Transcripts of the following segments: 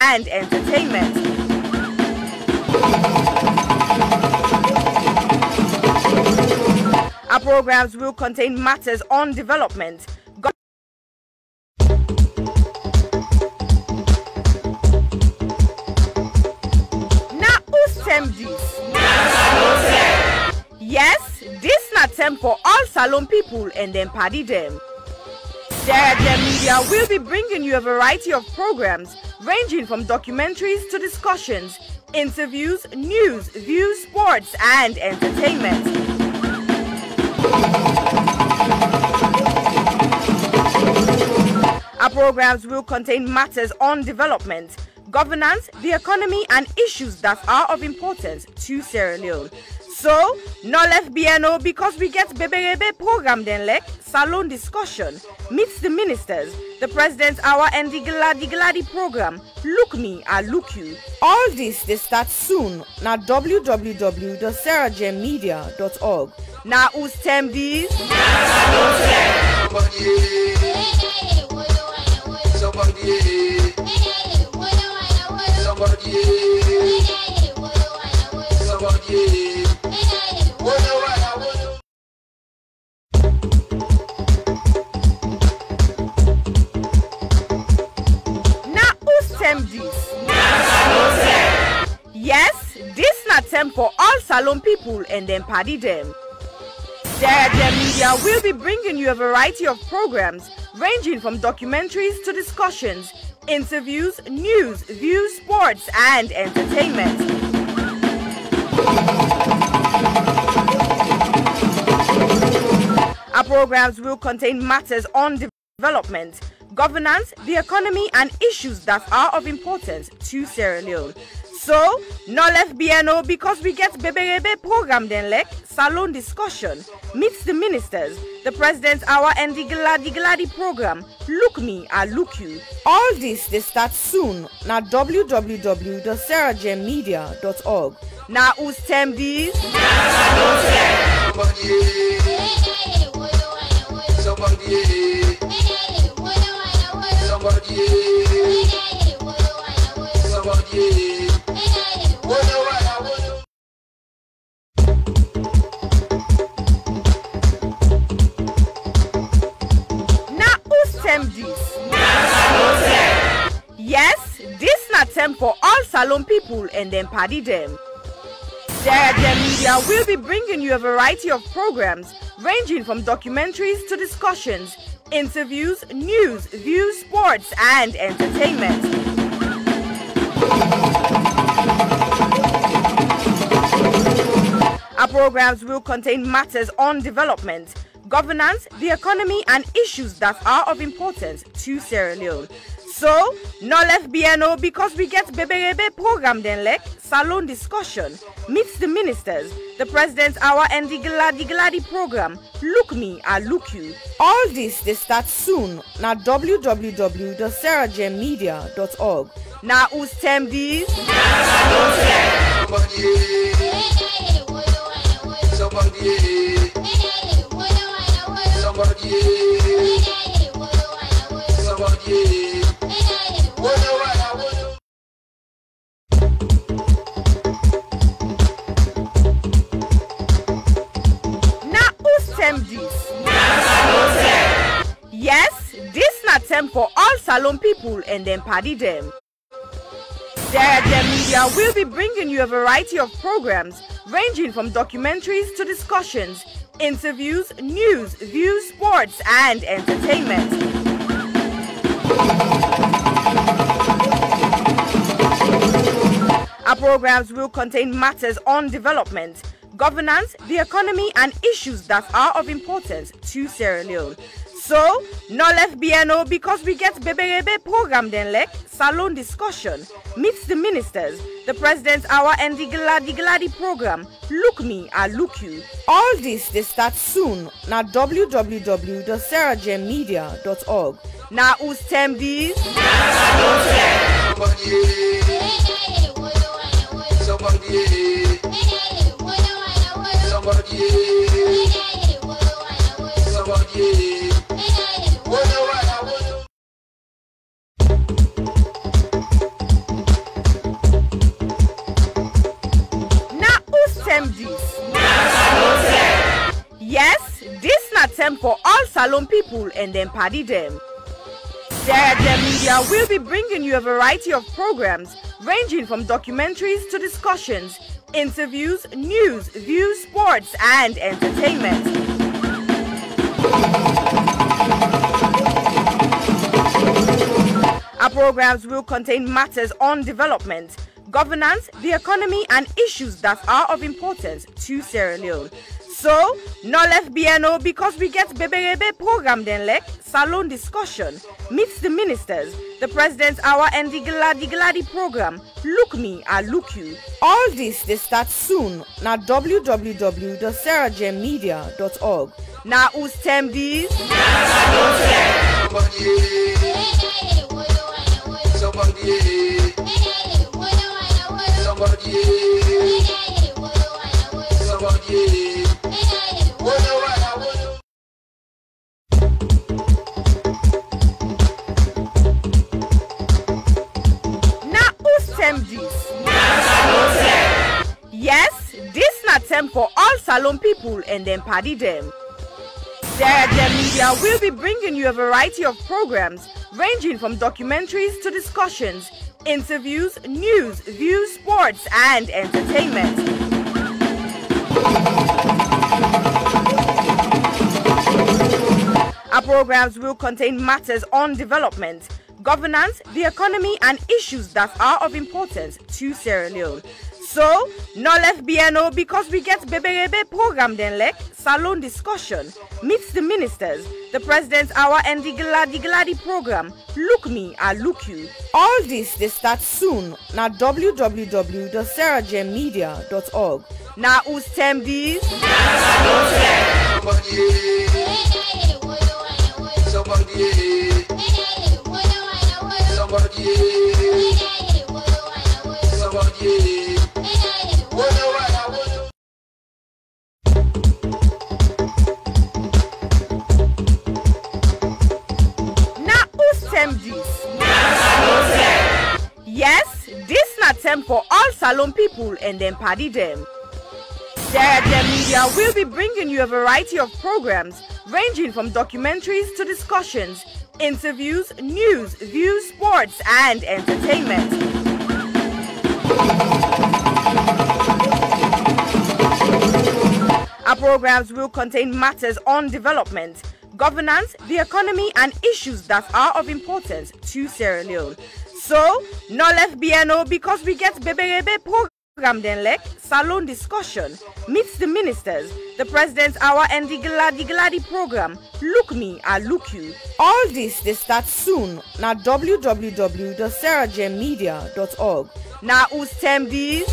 and entertainment. Our programs will contain matters on development, yes, this na time for all Salon people and them party them. Sanitation Media will be bringing you a variety of programs ranging from documentaries to discussions, interviews, news, views, sports, and entertainment. Our programs will contain matters on development, governance, the economy, and issues that are of importance to Sierra Leone. So, no left BNO because we get Bebe program then like Salon discussion, meets the ministers, the president's hour and the Gladi program, Look Me, I Look You. All this they start soon na www.saragemmedia.org. Now who's time these? Yes, this na time for all Salon people and them party them. Sanitation Media will be bringing you a variety of programs ranging from documentaries to discussions, interviews, news, views, sports, and entertainment. Our programs will contain matters on development, governance, the economy, and issues that are of importance to Sierra Leone. So, no left BNO because we get Bebe program then like Salon discussion, meets the ministers, the president's hour and the Gladi program, Look Me, I Look You. All this they start soon na www.saragemmedia.org. Now who's time these? Yes, this na time for all Salon people and them party them. Sanitation Media will be bringing you a variety of programs ranging from documentaries to discussions, interviews, news, views, sports, and entertainment. Our programs will contain matters on development, governance, the economy, and issues that are of importance to Sierra Leone. So, no left BNO because we get Bebe program then like Salon discussion, meets the ministers, the president's hour and the Gladi program, Look Me, I Look You. All this they start soon na www.saragemmedia.org. Now who's time these? Yes, this na time for all Salon people and them party them. Sanitation Media will be bringing you a variety of programs ranging from documentaries to discussions, interviews, news, views, sports, and entertainment. Our programs will contain matters on development, governance, the economy, and issues that are of importance to Sierra Leone. So, no left BNO because we get Bebe program then like Salon discussion, meets the ministers, the president's hour and the Gladi program, Look Me, I Look You. All this they start soon na www.saragemmedia.org. Now who's time these? all Salon people and them party them. Sanitation Media will be bringing you a variety of programs ranging from documentaries to discussions, interviews, news, views, sports, and entertainment. Our programs will contain matters on development, governance, the economy, and issues that are of importance to Sierra Leone. So, no left BNO because we get Bebe program then like Salon discussion, meets the ministers, the president's hour and the Gladi program, Look Me, I Look You. All this they start soon na www.sarahgemmedia.org. Now who's tem these? Yes, this not time for all Salon people and them party them. Sanitation Media will be bringing you a variety of programs ranging from documentaries to discussions, interviews, news, views, sports, and entertainment. Our programs will contain matters on development, governance, the economy, and issues that are of importance to Sierra Leone. So, no left BNO because we get Bebe program then like Salon discussion, meets the ministers, the president's hour and the Gladi program, Look Me, I Look You. All this they start soon na www.sarahgemmedia.org. Now who's tem these? Yes, this not time for all Salon people and them party them. Sanitation Media will be bringing you a variety of programs ranging from documentaries to discussions, interviews, news, views, sports, and entertainment. Our programs will contain matters on development, governance, the economy, and issues that are of importance to Sierra Leone. So, no left BNO because we get Bebe program then like Salon discussion, meets the ministers, the president's hour and the Gladi program, Look Me, I Look You. All this they start soon na www.sarahgemmedia.org. Now who's tem these?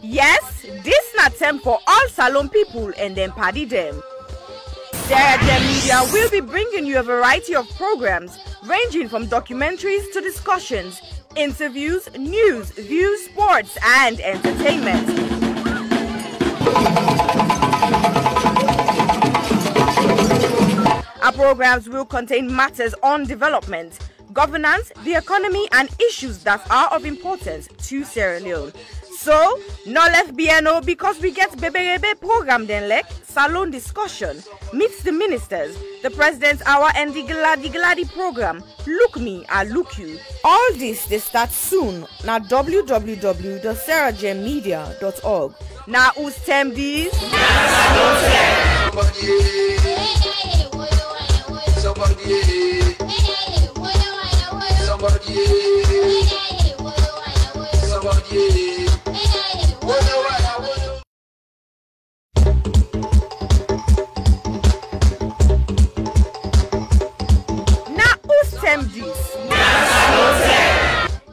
Yes, this not time for all Salon people and them party them. Sanitation Media will be bringing you a variety of programs ranging from documentaries to discussions, interviews, news, views, sports, and entertainment. Our programs will contain matters on development, governance, the economy, and issues that are of importance to Sierra Leone. So, no left BNO because we get Bebe program then like Salon discussion, meets the ministers, the president's hour and the Gladi program, Look Me, I Look You. All this they start soon na www.sarahgemmedia.org. Now who's tem these?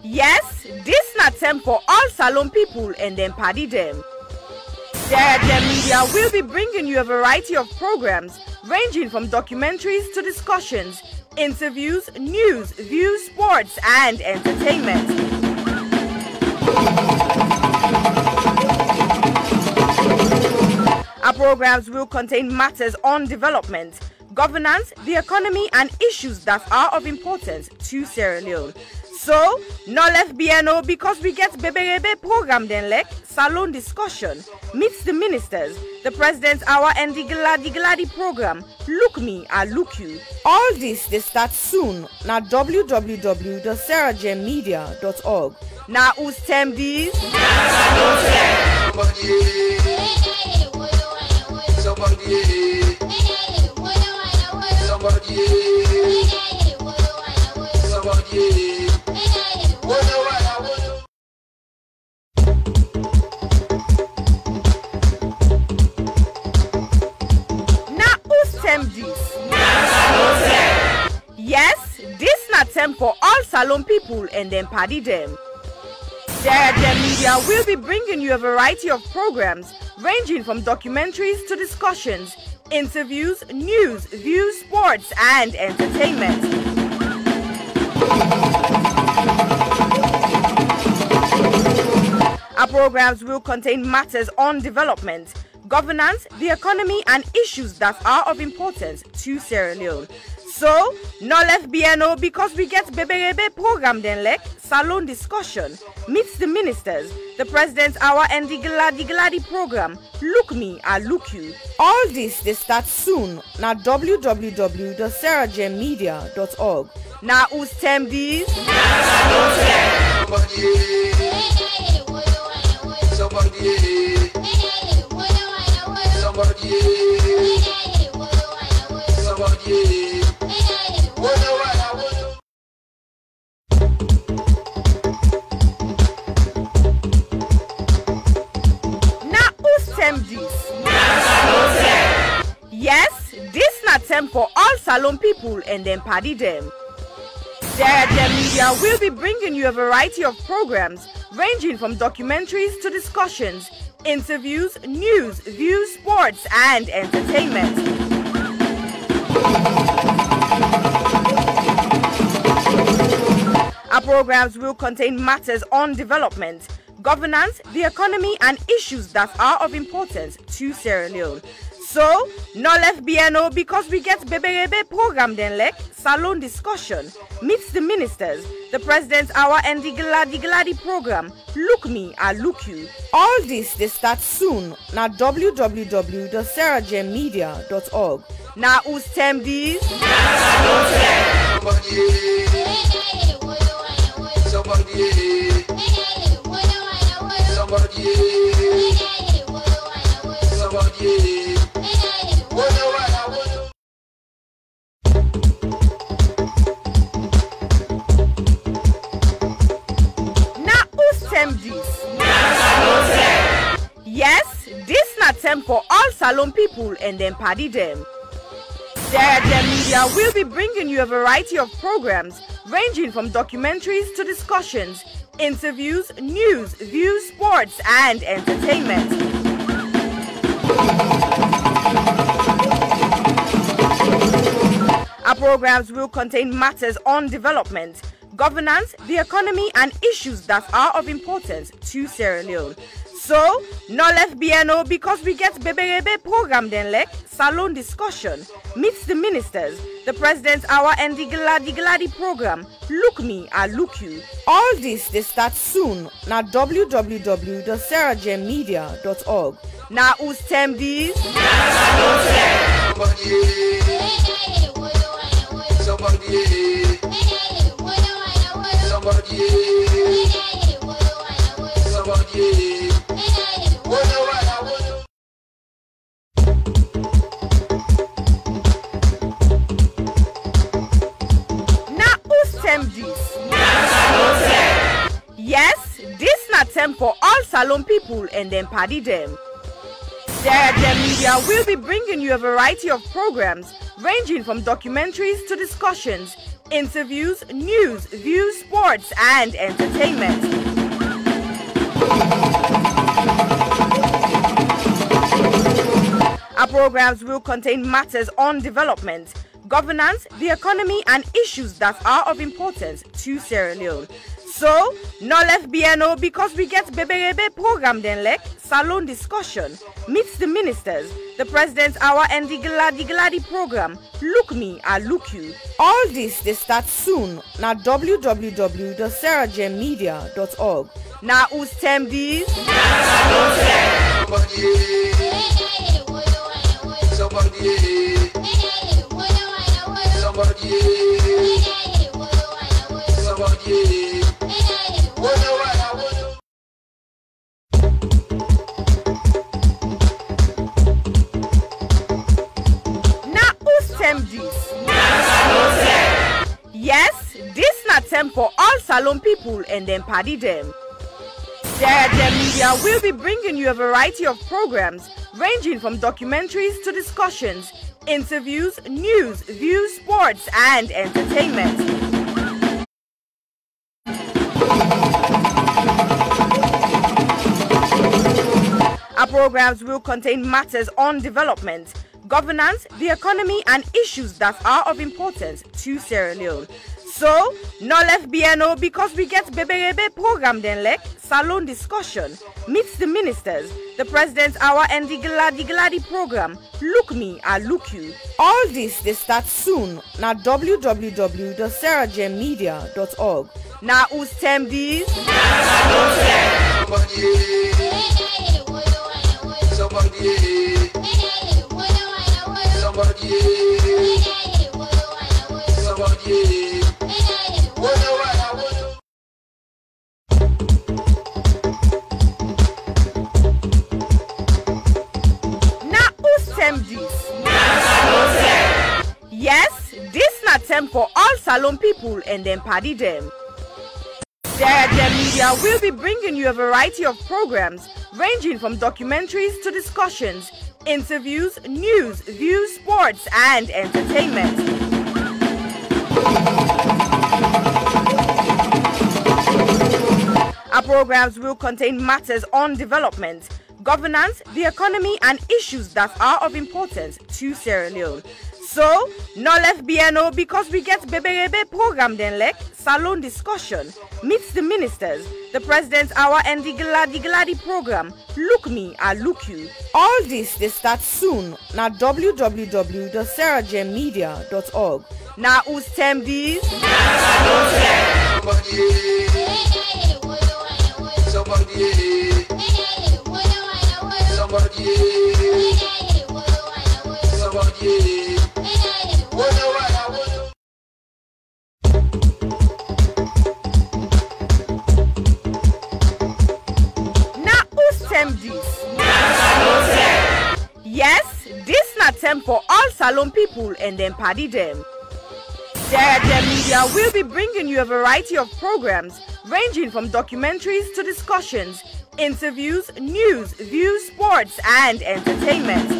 Yes, this not time for all Salon people and them party them. Sanitation Media will be bringing you a variety of programs ranging from documentaries to discussions, interviews, news, views, sports, and entertainment. programs will contain matters on development, governance, the economy, and issues that are of importance to Sierra Leone. So, no left BNO because we get Beberebe program then like salon discussion, meets the ministers, the president's hour and the Gladi program. Look me, I look you. All this they start soon na www.sarahjemmedia.org. Now who's term these? Yes, this not time for all salon people and them party them. Sarah Media will be bringing you a variety of programs ranging from documentaries to discussions, interviews, news, views, sports, and entertainment. Our programs will contain matters on development, governance, the economy, and issues that are of importance to Sierra Leone. So, no left BNO because we get Beberebe program then like salon discussion, meets the ministers, the president's hour and the Gladi program. Look me, I look you. All this they start soon na www.sarahjemmedia.org. Now who's term these? Yes, this not time for all salon people and them party them. Sarah Media will be bringing you a variety of programs ranging from documentaries to discussions, interviews, news, views, sports, and entertainment. Our programs will contain matters on development, governance, the economy, and issues that are of importance to Sierra Leone. So, no left BNO because we get Beberebe program then like salon discussion, meets the ministers, the president's hour and the Gladi program. Look me, I look you. All this they start soon na www.sarahjemmedia.org. Now who's term these? Yes, this not time for all salon people and them party them. Sarah Media will be bringing you a variety of programs ranging from documentaries to discussions, interviews, news, views, sports, and entertainment. Our programs will contain matters on development, governance, the economy, and issues that are of importance to Sierra Leone. So, no left BNO because we get Beberebe program then like salon discussion, meets the ministers, the president's hour and the Gladi program. Look me, I look you. All this they start soon na www.sarahjemmedia.org. Now who's term these? Yes, this not time for all salon people and them party them. Sarah Media will be bringing you a variety of programs ranging from documentaries to discussions, interviews, news, views, sports, and entertainment. Our programs will contain matters on development, governance, the economy, and issues that are of importance to Sierra Leone. So, no left BNO because we get Bebe program then like salon discussion, meets the ministers, the president's hour and the gladi program. Look me, I look you. All this they start soon na www.sarahjemmedia.org. Now who's term these? Yes, this not time for all salon people and then party them. Sarah Media will be bringing you a variety of programs ranging from documentaries to discussions, interviews, news, views, sports, and entertainment. Our programs will contain matters on development, governance, the economy, and issues that are of importance to Sierra Leone. So, no left BNO because we get Bebe program then like salon discussion, meets the ministers, the president's hour and the gladi program. Look me, I look you. All this they start soon na www.sarahjemmedia.org. Now who's term these? Yes, this not time for all salon people and then party them. Sarah Media will be bringing you a variety of programs ranging from documentaries to discussions, interviews, news, views, sports, and entertainment. Our programs will contain matters on development, governance, the economy, and issues that are of importance to Sierra Leone. So, no left BNO because we get Bebe program then like salon discussion, meets the ministers, the president's hour and the gladi program. Look me, I look you. All this they start soon na www.sarahjemmedia.org. Now who's term these? Yes, this not time for all salon people and then party them. Sarah Media will be bringing you a variety of programs ranging from documentaries to discussions, interviews, news, views, sports, and entertainment.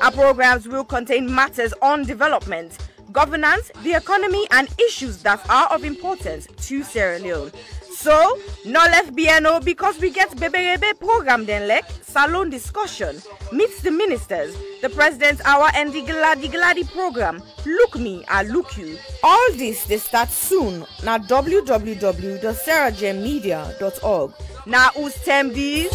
Our programs will contain matters on development, governance, the economy, and issues that are of importance to Sierra Leone. So, no left BNO because we get Bebe program then like salon discussion, meets the ministers, the president's hour and the gladi program. Look me, I look you. All this they start soon na www.sarahjemmedia.org. Now who's term these?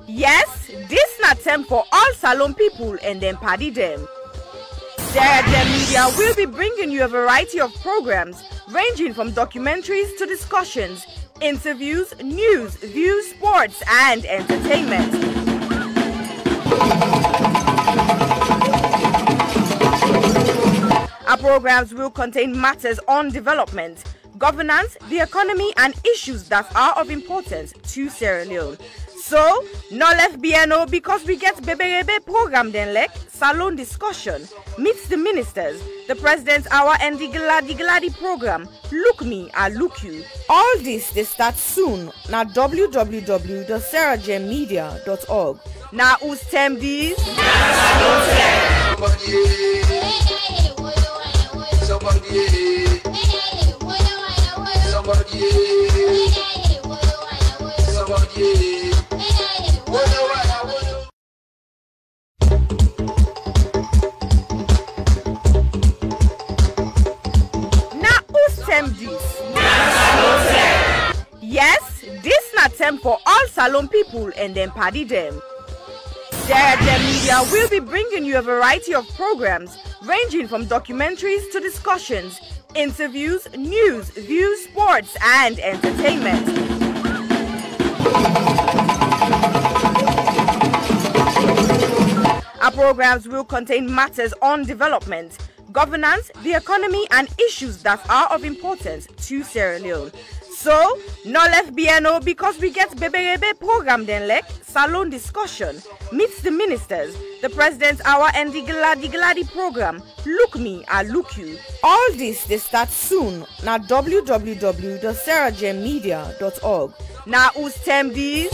Yes, this not time for all salon people and then party them. Sarah Media will be bringing you a variety of programs ranging from documentaries to discussions, interviews, news, views, sports, and entertainment. Our programs will contain matters on development, governance, the economy, and issues that are of importance to Sierra Leone. So, no left BNO because we get Bebe program then like salon discussion, meet the ministers, the President's Hour and the Gladi program, Look Me, I Look You. All this, they start soon na www.sarahjemmedia.org. Now who's term these? Yes, this na term for all salon people and then party them. Sarah Gem Media will be bringing you a variety of programs ranging from documentaries to discussions, interviews, news, views, sports, and entertainment. Our programs will contain matters on development, governance, the economy, and issues that are of importance to Sierra Leone. So, no left BNO because we get Bebe program then like salon discussion, meet the ministers, the President's Hour and the Gladi program, Look Me, I Look You. All this, they start soon na www.sarahjemmedia.org. Now who's term these?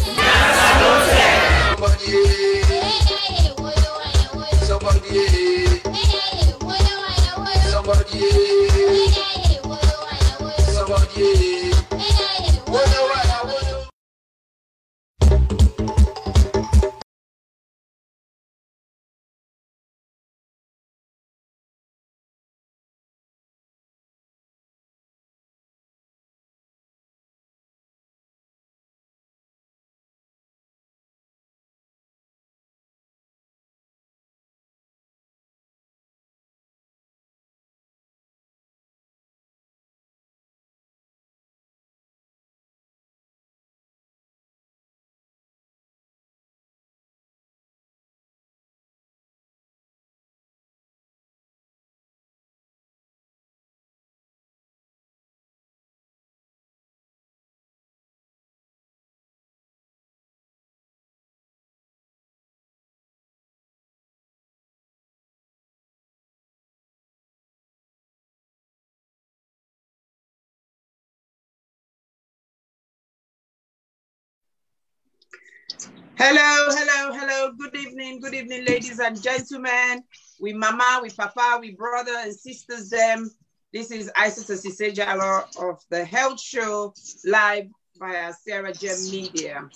Hello. Good evening, ladies and gentlemen. We mama, we papa, we brother and sisters them. This is Isis Sisejalo of the Health Show live via Sarah Gem Media.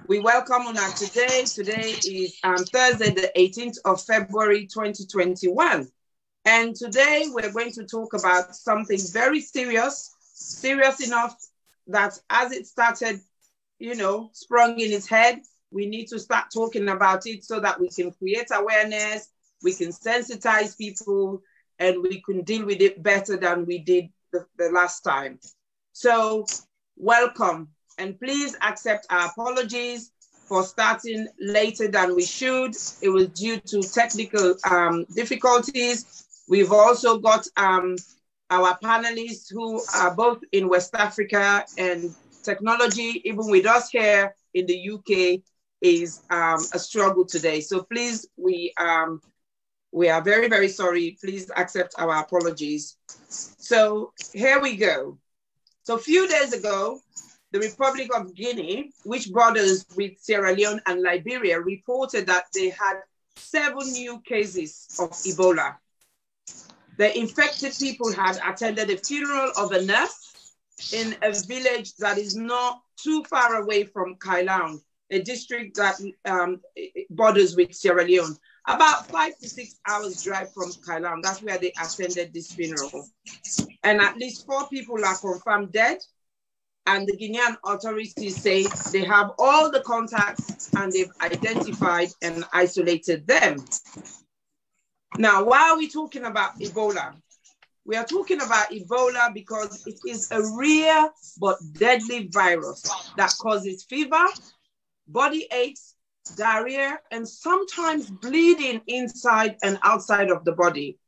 We welcome on today. Today is Thursday, the 18th of February, 2021. And today we're going to talk about something very serious enough that as it started, sprung in its head, we need to start talking about it so that we can create awareness, we can sensitize people, and we can deal with it better than we did the last time. So welcome, and please accept our apologies for starting later than we should. It was due to technical difficulties. We've also got our panelists who are both in West Africa, and technology, even with us here in the UK, is a struggle today. So please, we are very, very sorry. Please accept our apologies. So here we go. So a few days ago, the Republic of Guinea, which borders with Sierra Leone and Liberia, reported that they had 7 new cases of Ebola. The infected people had attended a funeral of a nurse in a village that is not too far away from Kailaun, a district that borders with Sierra Leone. About 5 to 6 hours drive from Kailaun. That's where they attended this funeral. And at least 4 people are confirmed dead. And the Guinean authorities say they have all the contacts and they've identified and isolated them. Now, why are we talking about Ebola? We are talking about Ebola because it is a rare but deadly virus that causes fever, body aches, diarrhea, and sometimes bleeding inside and outside of the body.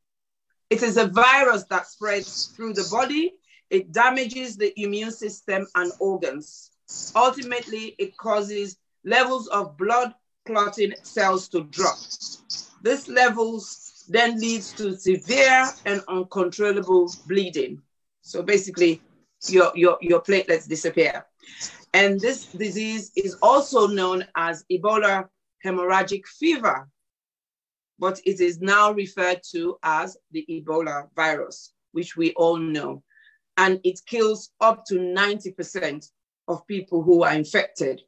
It is a virus that spreads through the body. It damages the immune system and organs. Ultimately, it causes levels of blood clotting cells to drop. This levels then leads to severe and uncontrollable bleeding. So basically, your platelets disappear. And this disease is also known as Ebola hemorrhagic fever, but it is now referred to as the Ebola virus, which we all know. And it kills up to 90% of people who are infected.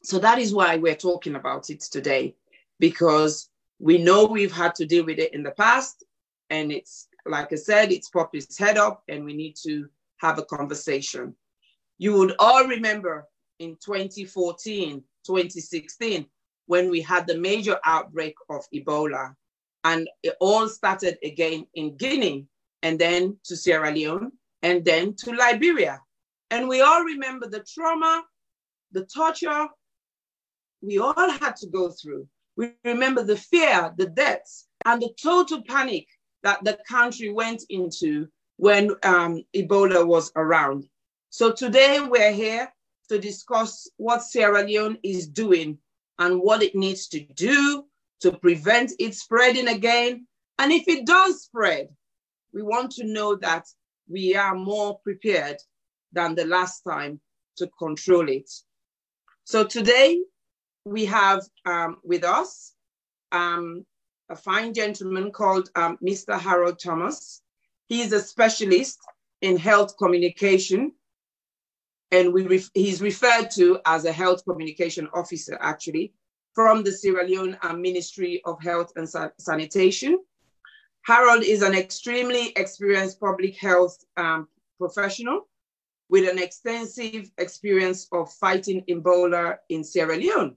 So that is why we're talking about it today, because we know we've had to deal with it in the past. And it's, like I said, it's popped its head up and we need to have a conversation. You would all remember in 2014, 2016, when we had the major outbreak of Ebola, and it all started again in Guinea, and then to Sierra Leone, and then to Liberia. And we all remember the trauma, the torture we all had to go through. We remember the fear, the deaths, and the total panic that the country went into when Ebola was around. So today we're here to discuss what Sierra Leone is doing and what it needs to do to prevent it spreading again. And if it does spread, we want to know that we are more prepared than the last time to control it. So today we have with us a fine gentleman called Mr. Harold Thomas. He's a specialist in health communication, and he's referred to as a health communication officer, actually, from the Sierra Leone Ministry of Health and Sanitation. Harold is an extremely experienced public health professional with an extensive experience of fighting Ebola in Sierra Leone.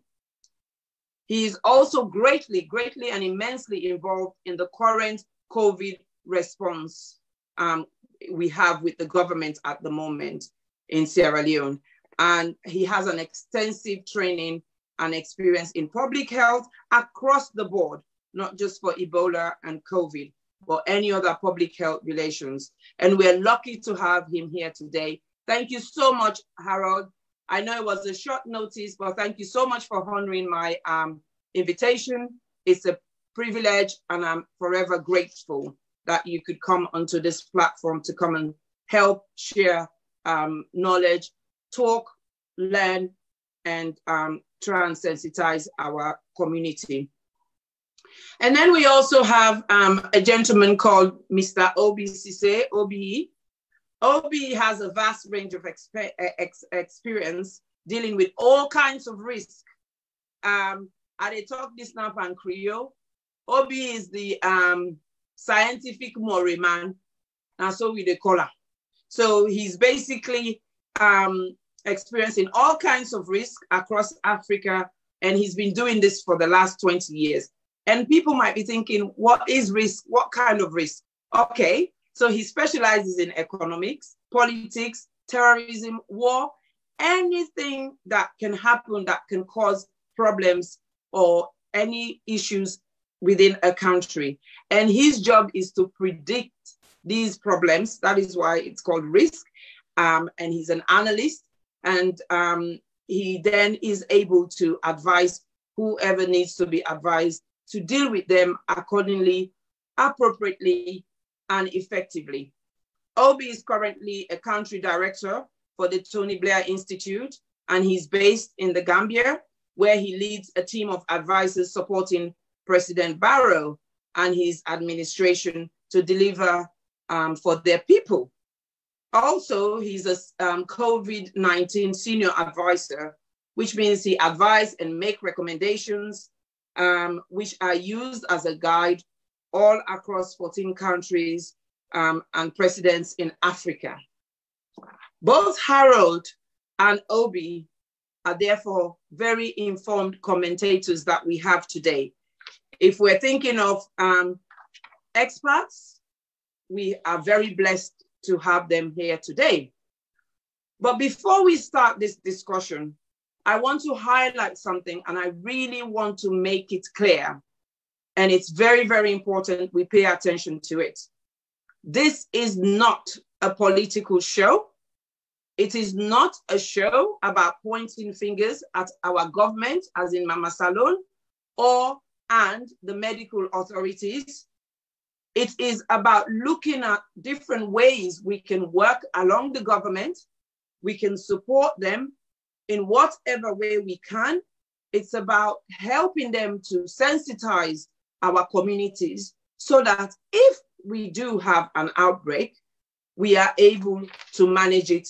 He is also greatly and immensely involved in the current COVID response we have with the government at the moment in Sierra Leone. And he has an extensive training and experience in public health across the board, not just for Ebola and COVID, but any other public health relations. And we're lucky to have him here today. Thank you so much, Harold. I know it was a short notice, but thank you so much for honoring my invitation. It's a privilege, and I'm forever grateful that you could come onto this platform to come and help share knowledge, talk, learn, and try and sensitize our community. And then we also have a gentleman called Mr. Obi Sise, Obi. Obi has a vast range of experience dealing with all kinds of risk. I talk this now in Creole. Obi is the scientific Mori man, and so we the call her. So he's basically experiencing all kinds of risk across Africa, and he's been doing this for the last 20 years. And people might be thinking, what is risk? What kind of risk? Okay, so he specializes in economics, politics, terrorism, war, anything that can happen that can cause problems or any issues within a country. And his job is to predict these problems. That is why it's called risk. And he's an analyst. And he then is able to advise whoever needs to be advised to deal with them accordingly, appropriately, and effectively. Obi is currently a country director for the Tony Blair Institute, and he's based in the Gambia, where he leads a team of advisors supporting President Barrow and his administration to deliver for their people. Also, he's a COVID-19 senior advisor, which means he advises and make recommendations which are used as a guide all across 14 countries and presidents in Africa. Both Harold and Obi are therefore very informed commentators that we have today. If we're thinking of experts, we are very blessed to have them here today. But before we start this discussion, I want to highlight something, and I really want to make it clear. And it's very, very important we pay attention to it. This is not a political show. It is not a show about pointing fingers at our government, as in Mama Salon, or and the medical authorities. It is about looking at different ways we can work along the government. We can support them in whatever way we can. It's about helping them to sensitize our communities so that if we do have an outbreak, we are able to manage it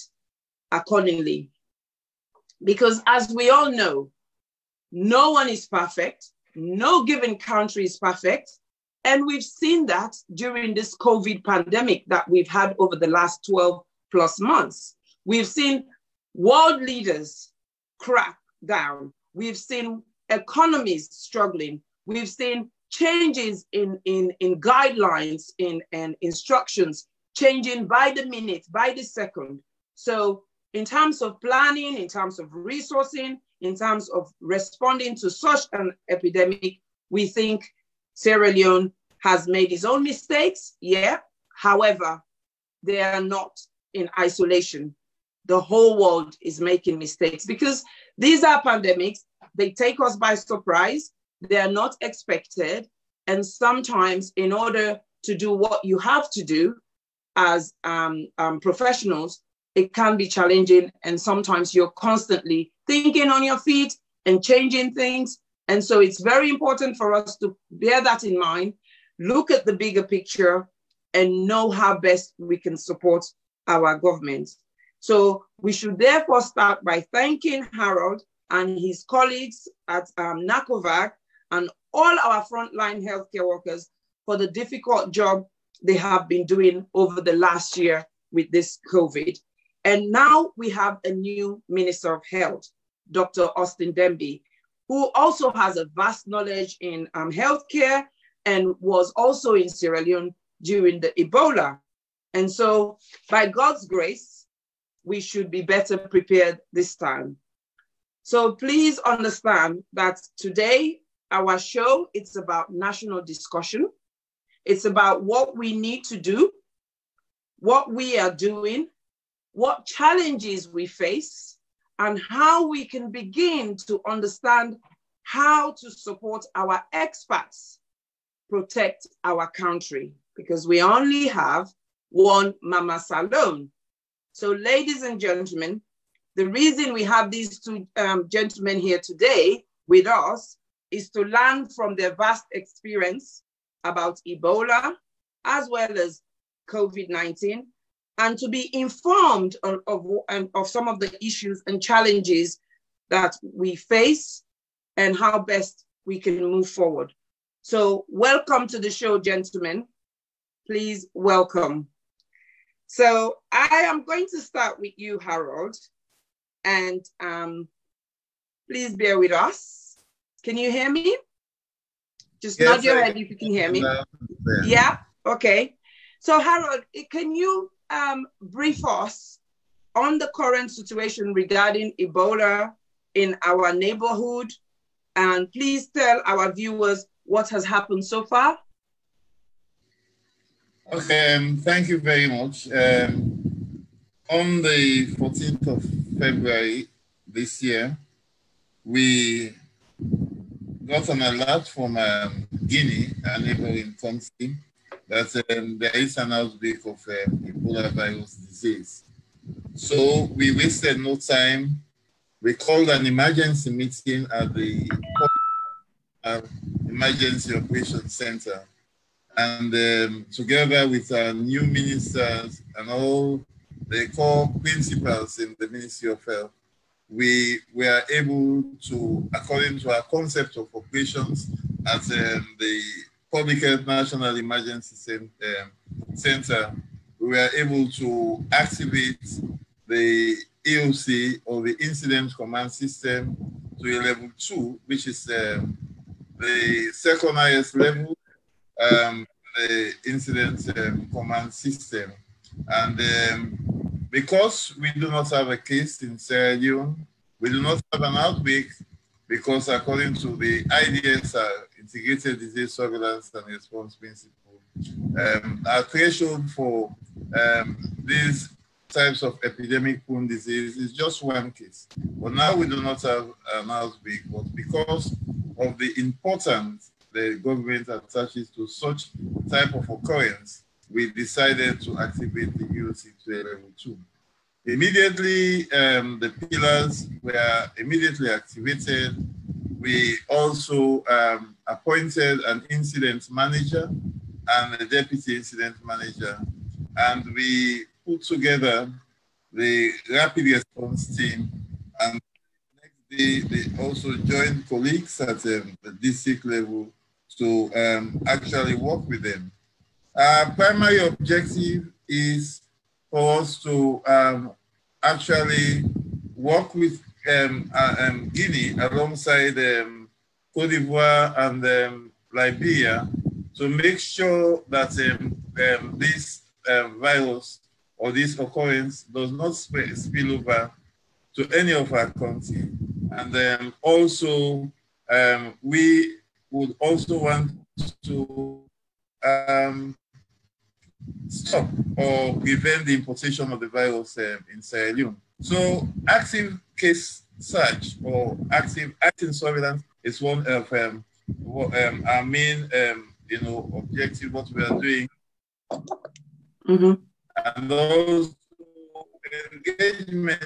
accordingly. Because as we all know, no one is perfect. No given country is perfect. And we've seen that during this COVID pandemic that we've had over the last 12 plus months. We've seen world leaders crack down. We've seen economies struggling. We've seen changes in guidelines, and instructions changing by the minute, by the second. So in terms of planning, in terms of resourcing, in terms of responding to such an epidemic, we think Sierra Leone has made its own mistakes, yeah. However, they are not in isolation. The whole world is making mistakes because these are pandemics. They take us by surprise. They are not expected. And sometimes in order to do what you have to do as professionals, it can be challenging. And sometimes you're constantly thinking on your feet and changing things. And so it's very important for us to bear that in mind, look at the bigger picture, and know how best we can support our government. So we should therefore start by thanking Harold and his colleagues at NACOVAC and all our frontline healthcare workers for the difficult job they have been doing over the last year with this COVID. And now we have a new Minister of Health, Dr. Austin Demby, who also has a vast knowledge in healthcare and was also in Sierra Leone during the Ebola. And so by God's grace, we should be better prepared this time. So please understand that today, our show, it's about national discussion. It's about what we need to do, what we are doing, what challenges we face, and how we can begin to understand how to support our expats protect our country, because we only have one Mama Salone. So ladies and gentlemen, the reason we have these two gentlemen here today with us is to learn from their vast experience about Ebola, as well as COVID-19, and to be informed of some of the issues and challenges that we face and how best we can move forward. So welcome to the show, gentlemen. Please welcome. So I am going to start with you, Harold, and please bear with us. Can you hear me? Just nod your head if you can hear me. Yeah, okay. So Harold, can you brief us on the current situation regarding Ebola in our neighborhood? And please tell our viewers what has happened so far. Okay, thank you very much. On the 14th of February this year, we got an alert from Guinea, a neighboring country, that there is an outbreak of Ebola virus disease. So we wasted no time. We called an emergency meeting at the Emergency Operations Center. And together with our new ministers and all the core principals in the Ministry of Health, we were able to, according to our concept of operations at the Public Health National Emergency Center, we were able to activate the EOC, or the Incident Command System, to a level 2, which is the second highest level, the Incident Command System. And because we do not have a case in Sierra Leone, we do not have an outbreak, because according to the IDSR, Integrated Disease Surveillance and Response Principle, our threshold for these types of epidemic-prone disease is just one case. But now we do not have an outbreak, but because of the importance the government attaches to such type of occurrence, we decided to activate the youth into a level 2. Immediately, the pillars were immediately activated. We also appointed an incident manager and a deputy incident manager, and we put together the rapid response team. And the next day, they also joined colleagues at the district level to actually work with them. Our primary objective is for us to actually work with Guinea alongside Cote d'Ivoire and Liberia to make sure that this virus or this occurrence does not spill over to any of our country. And also, we would also want to stop or prevent the importation of the virus in Sierra Leone. So active case search or active surveillance is one of our main objective, what we are doing. Mm-hmm. And also engagement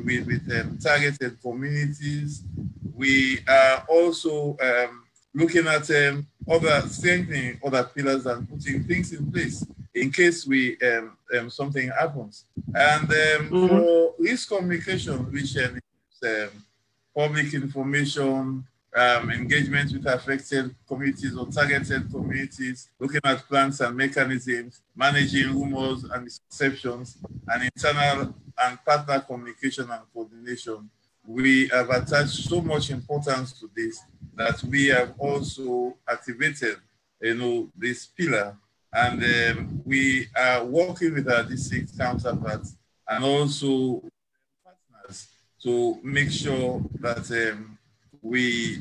with targeted communities. We are also looking at strengthening other pillars and putting things in place in case something happens. And for risk communication, which is public information, engagement with affected communities or targeted communities, looking at plans and mechanisms, managing rumors and misconceptions, and internal and partner communication and coordination. We have attached so much importance to this that we have also activated, this pillar, and we are working with our district counterparts and also partners to make sure that we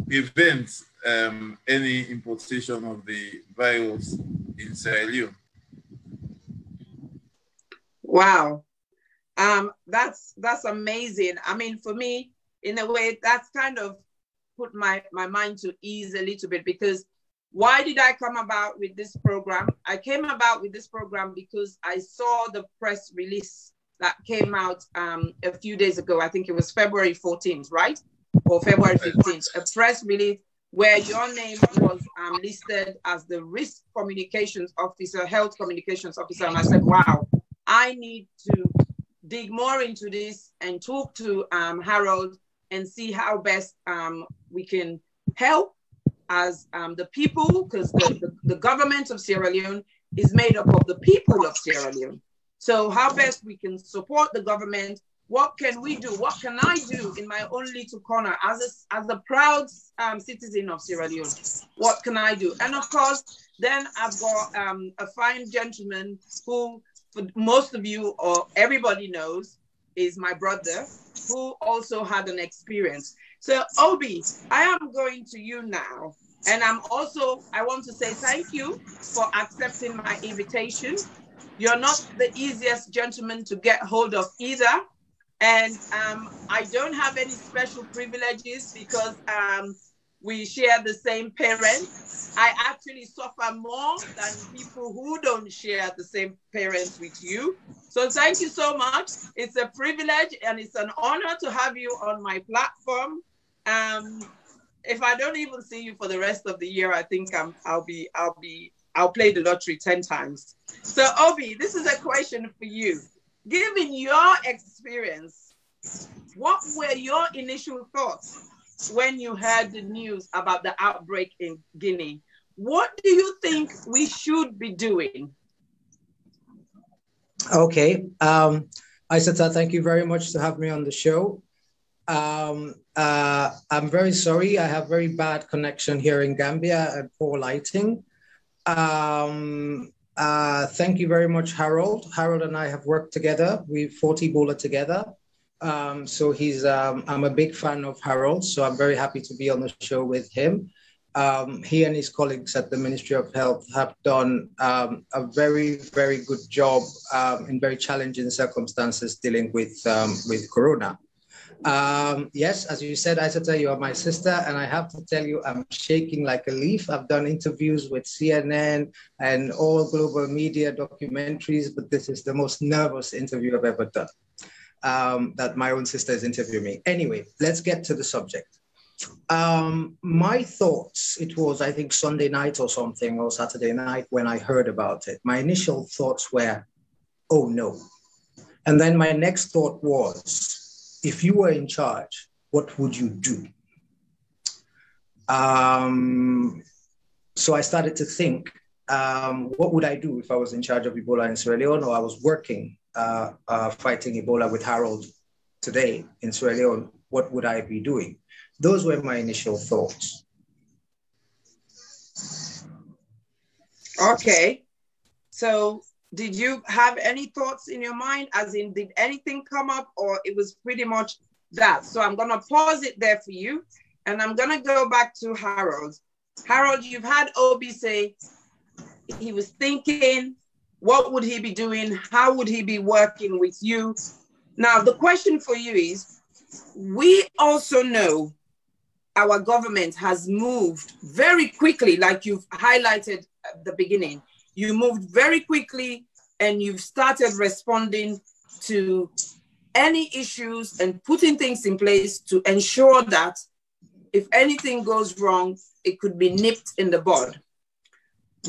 prevent any importation of the virus in Sierra Leone. Wow. That's amazing. I mean, for me, in a way, that's kind of put my mind to ease a little bit, because why did I come about with this program? I came about with this program because I saw the press release that came out a few days ago. I think it was February 14th, right? Or February 15th, a press release where your name was listed as the risk communications officer, health communications officer. And I said, wow, I need to dig more into this and talk to Harold and see how best we can help as the people, because the government of Sierra Leone is made up of the people of Sierra Leone. So how best we can support the government. What can we do? What can I do in my own little corner as a proud citizen of Sierra Leone? What can I do? And of course, then I've got a fine gentleman who, for most of you or everybody knows, is my brother, who also had an experience. So Obi, I am going to you now. And I want to say thank you for accepting my invitation. You're not the easiest gentleman to get hold of either. And I don't have any special privileges because we share the same parents. I actually suffer more than people who don't share the same parents with you. So thank you so much. It's a privilege and it's an honor to have you on my platform. If I don't even see you for the rest of the year, I think I'll play the lottery 10 times. So Obi, this is a question for you. Given your experience, what were your initial thoughts when you heard the news about the outbreak in Guinea? What do you think we should be doing? Okay. Isata, thank you very much to have me on the show. I'm very sorry. I have very bad connection here in Gambia and poor lighting. Thank you very much, Harold. Harold and I have worked together. We fought Ebola together. So I'm a big fan of Harold. So I'm very happy to be on the show with him. He and his colleagues at the Ministry of Health have done a very, very good job in very challenging circumstances dealing with Corona. Yes, as you said, Isata, you are my sister, and I have to tell you, I'm shaking like a leaf. I've done interviews with CNN and all global media documentaries, but this is the most nervous interview I've ever done. That my own sister is interviewing me. Anyway, let's get to the subject. My thoughts, it was, I think, Sunday night or something, or Saturday night when I heard about it. My initial thoughts were, oh no. And then my next thought was, if you were in charge, what would you do? So I started to think, what would I do if I was in charge of Ebola in Sierra Leone, or I was working fighting Ebola with Harold today in Sierra Leone? What would I be doing? Those were my initial thoughts. Okay. So did you have any thoughts in your mind? As in, did anything come up, or it was pretty much that? So I'm going to pause it there for you. And I'm going to go back to Harold. Harold, you've had Obi say he was thinking, what would he be doing? How would he be working with you? Now, the question for you is, we also know our government has moved very quickly, like you've highlighted at the beginning. You moved very quickly and you've started responding to any issues and putting things in place to ensure that if anything goes wrong, it could be nipped in the bud.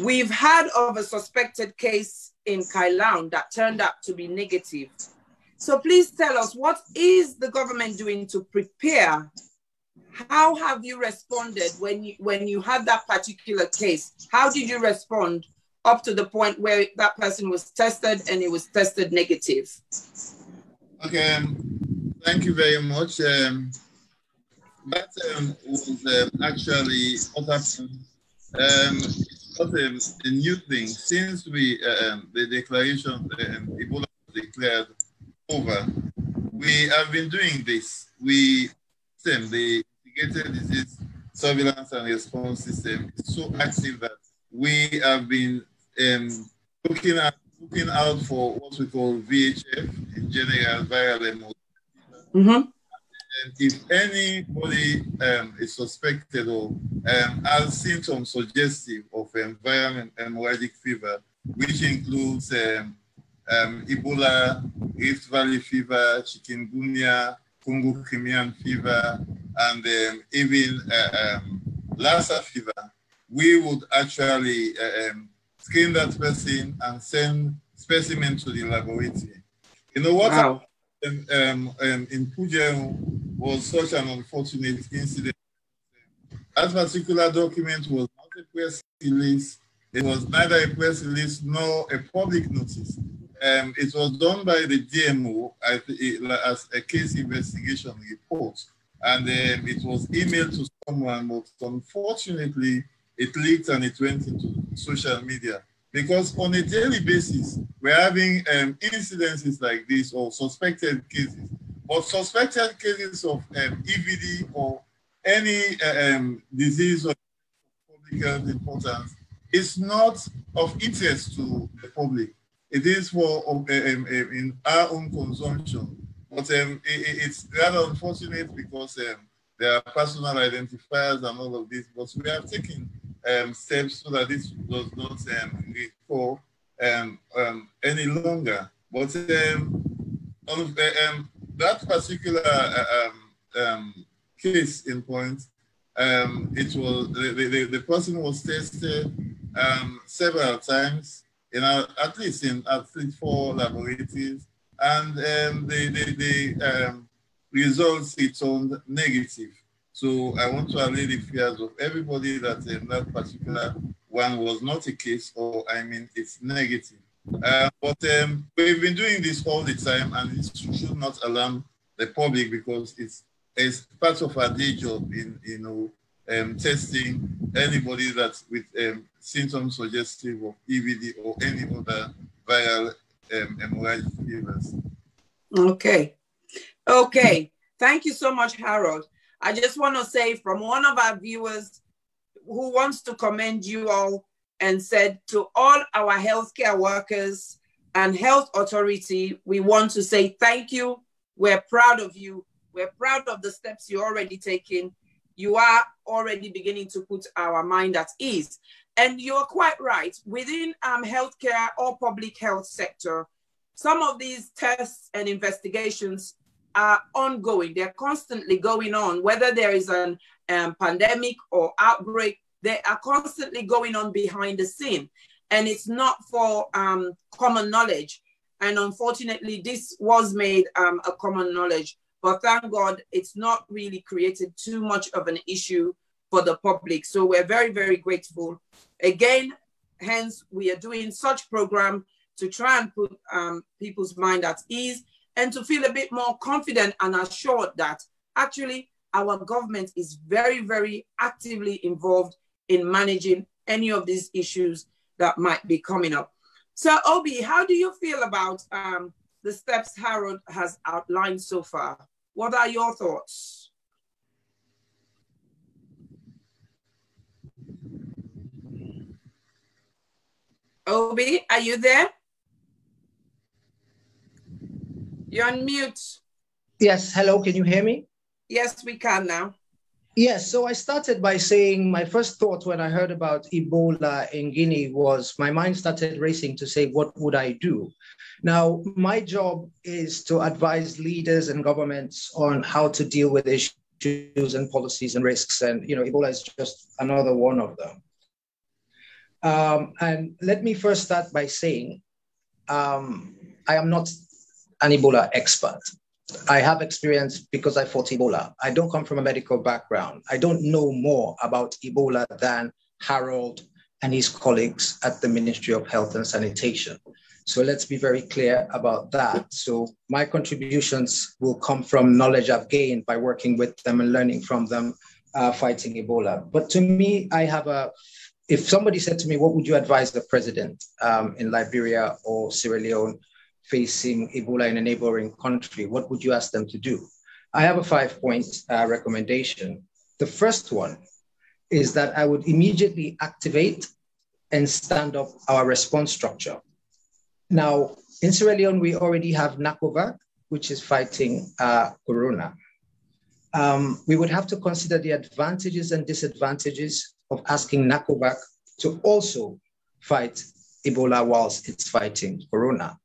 We've had of a suspected case in Kailaun that turned out to be negative. So please tell us, what is the government doing to prepare? How have you responded when you had that particular case? How did you respond up to the point where that person was tested and it was tested negative? Okay, thank you very much. That was actually what happened. It's not a new thing. Since the declaration, Ebola was declared over, we have been doing this. The Integrated Disease Surveillance and Response System is so active that we have been looking out for what we call VHF, in general, viral hemorrhagic fever. Mm-hmm. And if anybody is suspected or has symptoms suggestive of viral hemorrhagic fever, which includes Ebola, Rift Valley fever, chikungunya, Congo Crimean fever, and even Lassa fever, we would actually screen that person and send specimen to the laboratory. You know what? Wow. In Puja was such an unfortunate incident. That particular document was not a press release. It was neither a press release nor a public notice. It was done by the DMO as a case investigation report, and it was emailed to someone, but unfortunately, it leaked and it went into social media. Because on a daily basis, we're having incidences like this or suspected cases. But suspected cases of EVD or any disease of public health importance is not of interest to the public. It is for in our own consumption. But it's rather unfortunate because there are personal identifiers and all of this. But we have taken steps so that this does not recur any longer. But on that particular case in point, it was the person was tested several times at least 4 laboratories, and the results returned negative. So I want to allay the fears of everybody that that particular one was not a case, or I mean, it's negative. But we've been doing this all the time, and it should not alarm the public because it's part of our day job in testing anybody that's with symptoms suggestive of EVD or any other viral hemorrhagic fevers. Okay. Okay. Thank you so much, Harold. I just want to say from one of our viewers who wants to commend you all and said to all our healthcare workers and health authority, we want to say thank you. We're proud of you. We're proud of the steps you're already taking. You are already beginning to put our mind at ease. And you're quite right. Within healthcare or public health sector, some of these tests and investigations are ongoing. They're constantly going on, whether there is a pandemic or outbreak, they are constantly going on behind the scene. And it's not for common knowledge. And unfortunately, this was made a common knowledge. But thank God, it's not really created too much of an issue for the public. So we're very, very grateful. Again, hence, we are doing such program to try and put people's mind at ease and to feel a bit more confident and assured that actually our government is very, very actively involved in managing any of these issues that might be coming up. So Obi, how do you feel about the steps Harold has outlined so far? What are your thoughts? Obi, are you there? You're on mute. Yes, hello, can you hear me? Yes, we can now. Yes, so I started by saying my first thought when I heard about Ebola in Guinea was my mind started racing to say, what would I do? Now, my job is to advise leaders and governments on how to deal with issues and policies and risks. And, Ebola is just another one of them. And let me first start by saying, I am not an Ebola expert. I have experience because I fought Ebola. I don't come from a medical background. I don't know more about Ebola than Harold and his colleagues at the Ministry of Health and Sanitation. So let's be very clear about that. So my contributions will come from knowledge I've gained by working with them and learning from them fighting Ebola. But to me, if somebody said to me, what would you advise the president in Liberia or Sierra Leone facing Ebola in a neighboring country, what would you ask them to do? I have a 5-point recommendation. The first one is that I would immediately activate and stand up our response structure. Now, in Sierra Leone, we already have NACOVAC, which is fighting Corona. We would have to consider the advantages and disadvantages of asking NACOVAC to also fight Ebola whilst it's fighting Corona.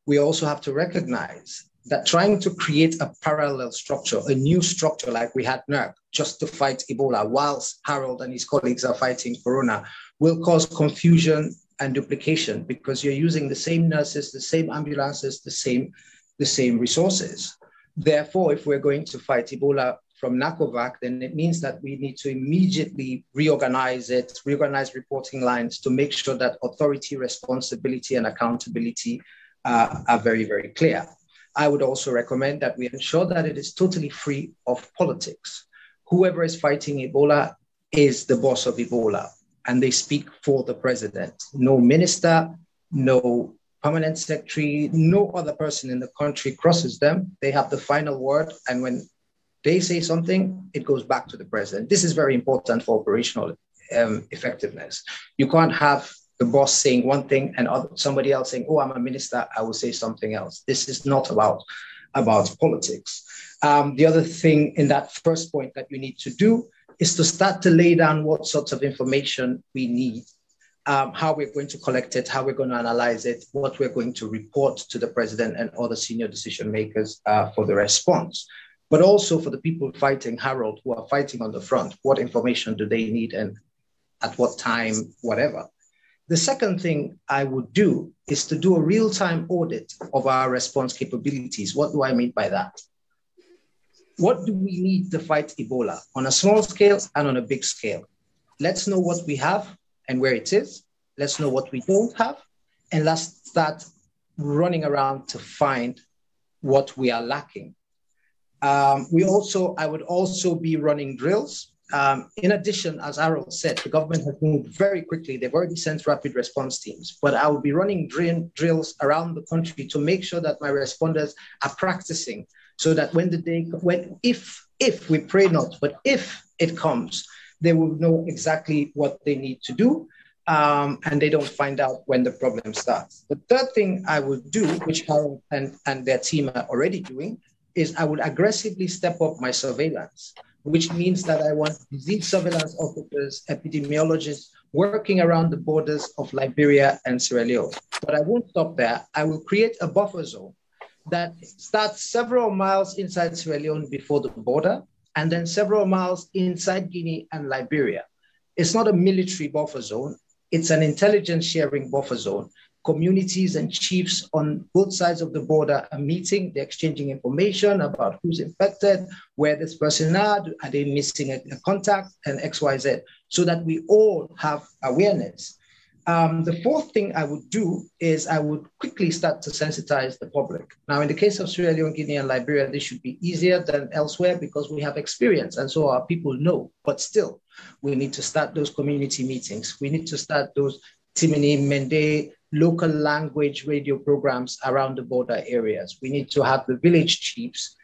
We also have to recognize that trying to create a parallel structure, a new structure like we had NERC, just to fight Ebola whilst Harold and his colleagues are fighting Corona, will cause confusion and duplication because you're using the same nurses, the same ambulances, the same resources. Therefore, if we're going to fight Ebola from NACOVAC, then it means that we need to immediately reorganize reporting lines to make sure that authority, responsibility, and accountability are very, very clear. I would also recommend that we ensure that it is totally free of politics. Whoever is fighting Ebola is the boss of Ebola, and they speak for the president. No minister, no permanent secretary, no other person in the country crosses them. They have the final word, and when they say something, it goes back to the president. This is very important for operational effectiveness. You can't have the boss saying one thing and somebody else saying, oh, I'm a minister, I will say something else. This is not about politics. The other thing in that first point that you need to do is to start to lay down what sorts of information we need, how we're going to collect it, how we're going to analyze it, what we're going to report to the president and other senior decision makers for the response. But also for the people fighting Harold, who are fighting on the front, what information do they need and at what time, whatever. The second thing I would do is to do a real-time audit of our response capabilities. What do I mean by that? What do we need to fight Ebola on a small scale and on a big scale? Let's know what we have and where it is. Let's know what we don't have. And let's start running around to find what we are lacking. I would also be running drills. In addition, as Harold said, the government has moved very quickly. They've already sent rapid response teams, but I will be running drills around the country to make sure that my responders are practicing so that if we pray not, but if it comes, they will know exactly what they need to do and they don't find out when the problem starts. The third thing I would do, which Harold and their team are already doing, is I would aggressively step up my surveillance, which means that I want disease surveillance officers, epidemiologists working around the borders of Liberia and Sierra Leone. But I won't stop there. I will create a buffer zone that starts several miles inside Sierra Leone before the border, and then several miles inside Guinea and Liberia. It's not a military buffer zone. It's an intelligence sharing buffer zone. Communities and chiefs on both sides of the border are meeting, they're exchanging information about who's infected, where this person are they missing a contact, and X, Y, Z, so that we all have awareness. The fourth thing I would do is I would quickly start to sensitize the public. Now, in the case of Sierra Leone, Guinea, and Liberia, this should be easier than elsewhere because we have experience, and so our people know. But still, we need to start those community meetings. We need to start those Timini, Mende, local language radio programs around the border areas. We need to have the village chiefs.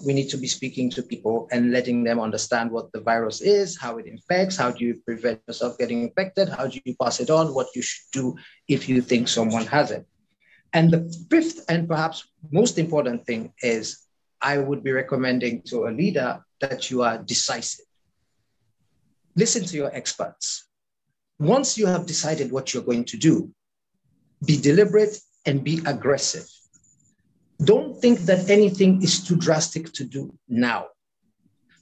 We need to be speaking to people and letting them understand what the virus is, how it infects, how do you prevent yourself getting infected, how do you pass it on, what you should do if you think someone has it. And the fifth and perhaps most important thing is I would be recommending to a leader that you are decisive. Listen to your experts. Once you have decided what you're going to do, be deliberate and be aggressive. Don't think that anything is too drastic to do now.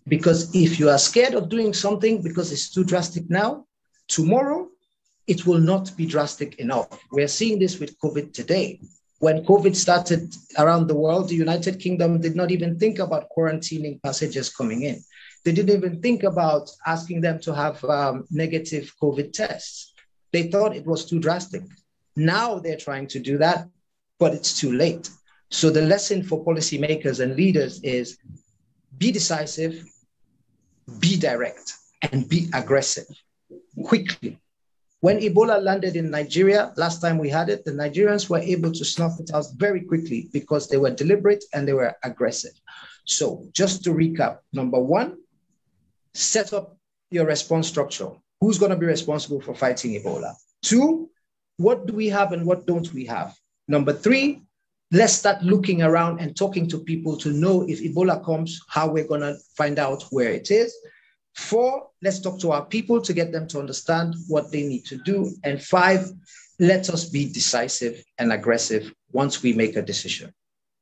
Because if you are scared of doing something because it's too drastic now, tomorrow it will not be drastic enough. We're seeing this with COVID today. When COVID started around the world, the United Kingdom did not even think about quarantining passengers coming in. They didn't even think about asking them to have negative COVID tests. They thought it was too drastic. Now they're trying to do that, but it's too late. So the lesson for policymakers and leaders is be decisive, be direct, and be aggressive quickly. When Ebola landed in Nigeria, last time we had it, the Nigerians were able to snuff it out very quickly because they were deliberate and they were aggressive. So just to recap, number one, set up your response structure. Who's going to be responsible for fighting Ebola? Two, what do we have and what don't we have? Number three, let's start looking around and talking to people to know if Ebola comes, how we're going to find out where it is. Four, let's talk to our people to get them to understand what they need to do. And five, let us be decisive and aggressive once we make a decision.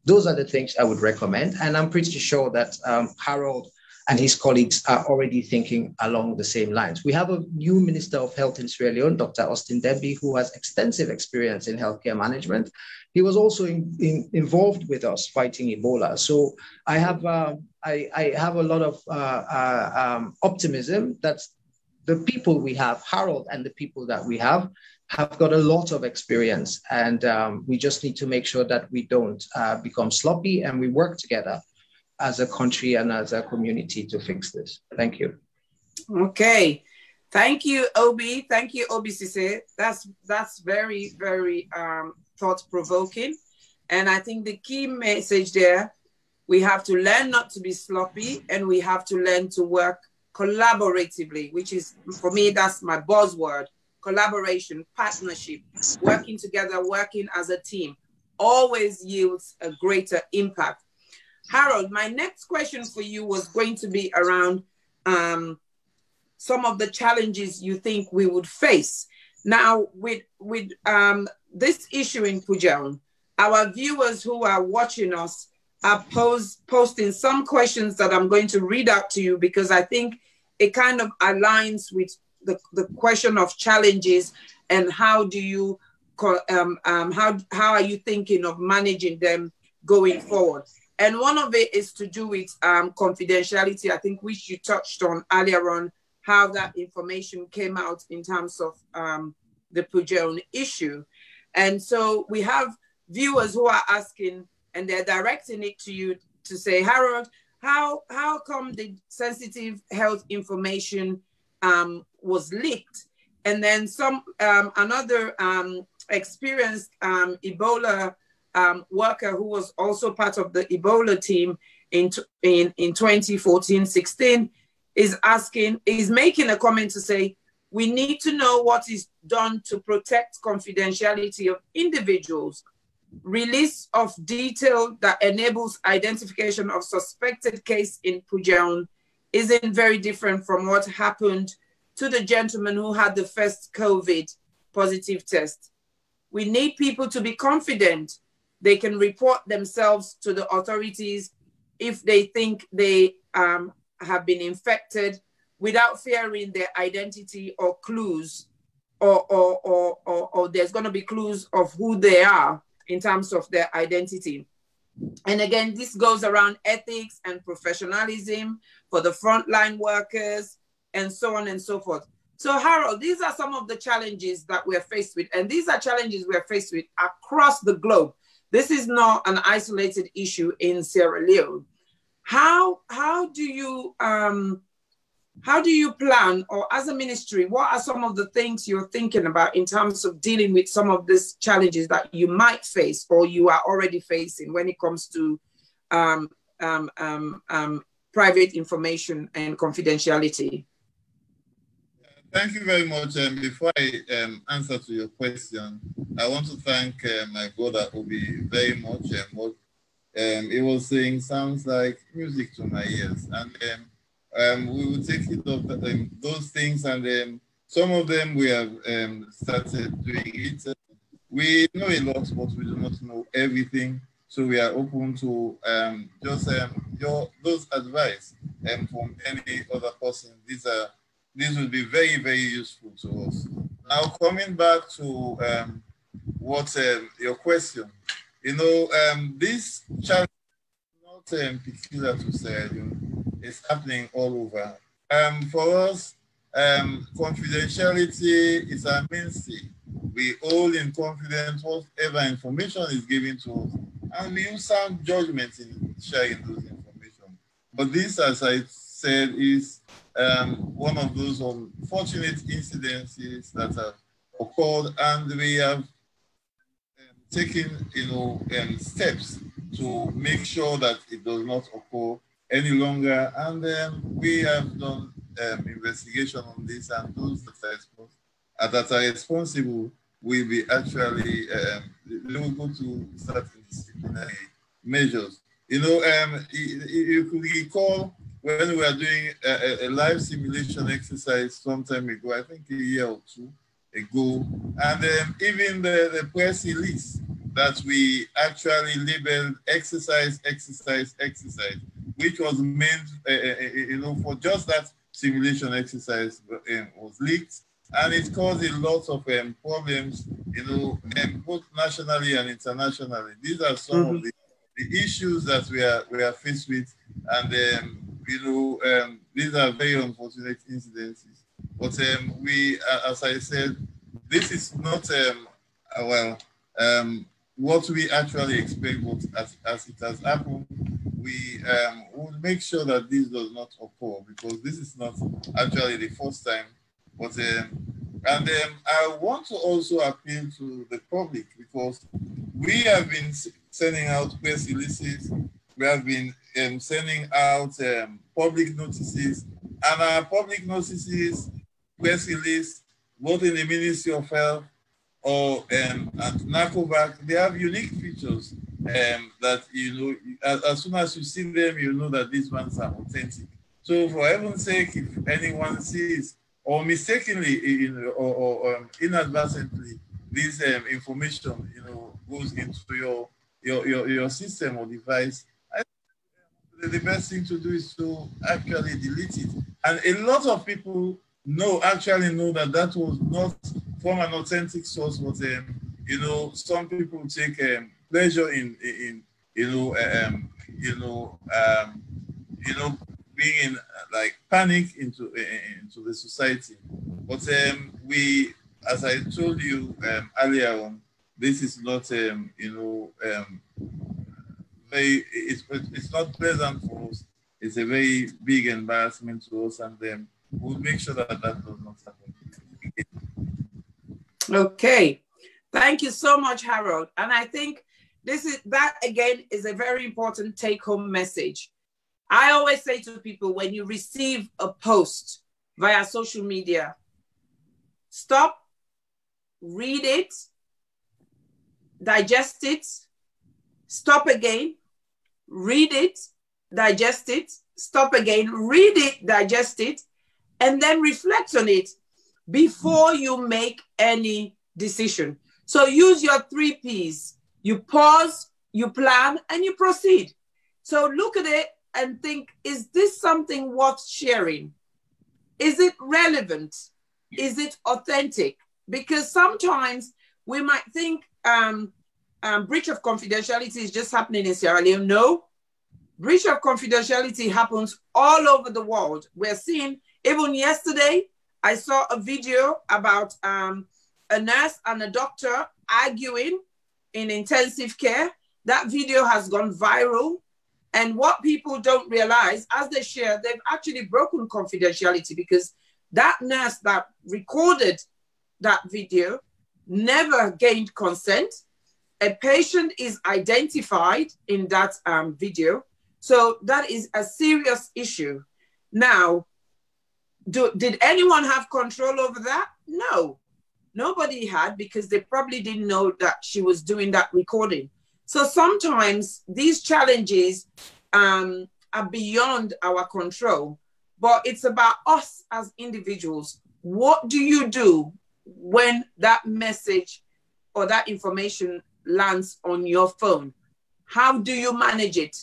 Those are the things I would recommend. And I'm pretty sure that Harold and his colleagues are already thinking along the same lines. We have a new Minister of Health in Sierra Leone, Dr. Austin Demby, who has extensive experience in healthcare management. He was also involved with us fighting Ebola. So I have a lot of optimism that the people we have, Harold and the people that we have got a lot of experience. And we just need to make sure that we don't become sloppy and we work together as a country and as a community to fix this. Thank you. Okay. Thank you, Obi. Thank you, Obi Sise. That's very, very thought-provoking. And I think the key message there, we have to learn not to be sloppy and we have to learn to work collaboratively, which is, for me, that's my buzzword. Collaboration, partnership, working together, working as a team always yields a greater impact. Harold, my next question for you was going to be around some of the challenges you think we would face. Now, with this issue in Freetown, our viewers who are watching us are posting some questions that I'm going to read out to you because I think it kind of aligns with the question of challenges and how do you, how are you thinking of managing them going forward? And one of it is to do with confidentiality, I think, which you touched on earlier on, how that information came out in terms of the Freetown issue. And so we have viewers who are asking, and they're directing it to you to say, Harold, how come the sensitive health information was leaked? And then another experienced Ebola worker who was also part of the Ebola team in 2014-16 is making a comment to say, we need to know what is done to protect confidentiality of individuals Release of detail that enables identification of suspected case in Pujeon isn't very different from what happened to the gentleman who had the first COVID positive test. We need people to be confident they can report themselves to the authorities if they think they have been infected without fearing their identity or clues, or there's going to be clues of who they are in terms of their identity. And again, this goes around ethics and professionalism for the frontline workers and so on and so forth. So Harold, these are some of the challenges that we're faced with, and these are challenges we're faced with across the globe. This is not an isolated issue in Sierra Leone. How do you plan, or as a ministry, what are some of the things you're thinking about in terms of dealing with some of these challenges that you might face or you are already facing when it comes to private information and confidentiality? Thank you very much. Before I answer to your question, I want to thank my brother Obi very much. What he was saying sounds like music to my ears. And we will take it up those things, and some of them we have started doing it. We know a lot, but we do not know everything. So we are open to those advice from any other person. This will be very, very useful to us. Now, coming back to what your question, this challenge is not peculiar to Sierra Leone. It's happening all over. For us, confidentiality is our mainstay. We all in confidence whatever information is given to us, and we use sound judgment in sharing those information. But this, as I said, is one of those unfortunate incidences that have occurred, and we have taken, steps to make sure that it does not occur any longer. And we have done investigation on this, and those that are responsible will be actually able to start disciplinary measures. You could recall when we were doing a live simulation exercise some time ago, I think a year or two ago, and even the press release that we actually labeled exercise, which was meant, for just that simulation exercise, was leaked, and it caused a lot of problems, both nationally and internationally. These are some of the issues that we are faced with, and these are very unfortunate incidences. But we, as I said, this is not what we actually expect. But as it has happened, we will make sure that this does not occur, because this is not actually the first time. But I want to also appeal to the public, because we have been sending out press releases. We have been sending out public notices, and our public notices, press release, both in the Ministry of Health or at NACOVAC, they have unique features that, as soon as you see them, you know that these ones are authentic. So for heaven's sake, if anyone sees or mistakenly or inadvertently this information goes into your system or device, the best thing to do is to actually delete it. And a lot of people actually know that was not from an authentic source, but some people take pleasure in bringing like panic into the society. But we, as I told you earlier on, this is not it's not pleasant for us. It's a very big embarrassment to us, and we'll make sure that does not happen. Okay, thank you so much, Harold. And I think that again is a very important take-home message. I always say to people, when you receive a post via social media, stop, read it, digest it, stop again, read it, digest it, stop again, read it, digest it, and then reflect on it before you make any decision. So use your 3 Ps. You pause, you plan, and you proceed. So look at it and think, is this something worth sharing? Is it relevant? Is it authentic? Because sometimes we might think breach of confidentiality is just happening in Sierra Leone. No, breach of confidentiality happens all over the world. We're seeing, even yesterday, I saw a video about a nurse and a doctor arguing in intensive care. That video has gone viral. And what people don't realize, as they share, they've actually broken confidentiality, because that nurse that recorded that video never gained consent. A patient is identified in that video. So that is a serious issue. Now, did anyone have control over that? No, nobody had, because they probably didn't know that she was doing that recording. So sometimes these challenges are beyond our control, but it's about us as individuals. What do you do when that message or that information lands on your phone? How do you manage it?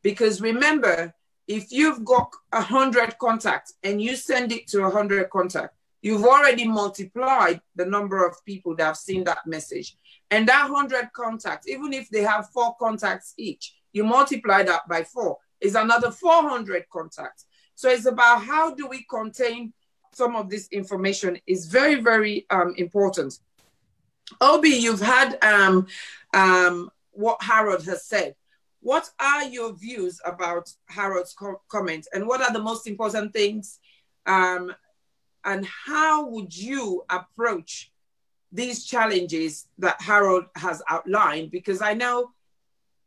Because remember, if you've got 100 contacts and you send it to 100 contacts, you've already multiplied the number of people that have seen that message. And that 100 contacts, even if they have 4 contacts each, you multiply that by 4, is another 400 contacts. So it's about how do we contain some of this information is very, very important. Obi, you've had what Harold has said. What are your views about Harold's comment, and what are the most important things? And how would you approach these challenges that Harold has outlined? Because I know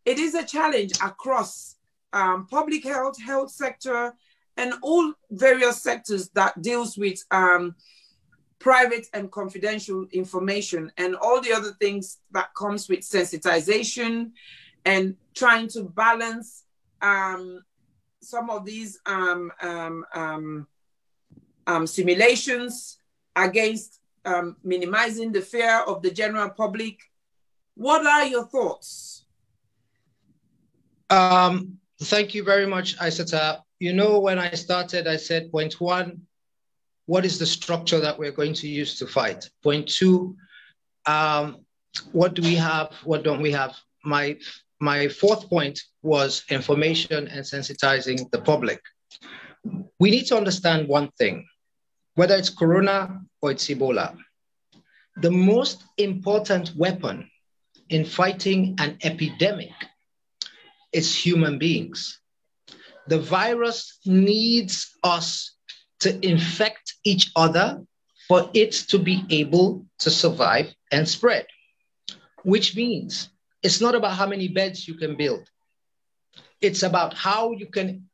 it is a challenge across public health, health sector, and all various sectors that deals with private and confidential information and all the other things that comes with sensitization and trying to balance some of these simulations against minimizing the fear of the general public. What are your thoughts? Thank you very much, Isata. You know, when I started, I said, point 1, what is the structure that we're going to use to fight? Point 2, what do we have? What don't we have? My 4th point was information and sensitizing the public. We need to understand one thing, whether it's Corona or it's Ebola. The most important weapon in fighting an epidemic is human beings. The virus needs us to infect each other for it to be able to survive and spread, which means it's not about how many beds you can build. It's about how you can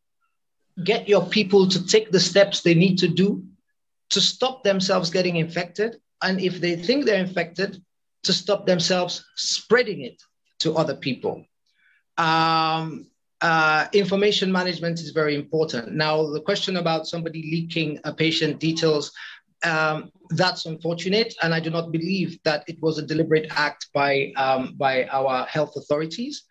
get your people to take the steps they need to do to stop themselves getting infected. And if they think they're infected, to stop themselves spreading it to other people. Information management is very important. Now, the question about somebody leaking a patient details, that's unfortunate, and I do not believe that it was a deliberate act by our health authorities.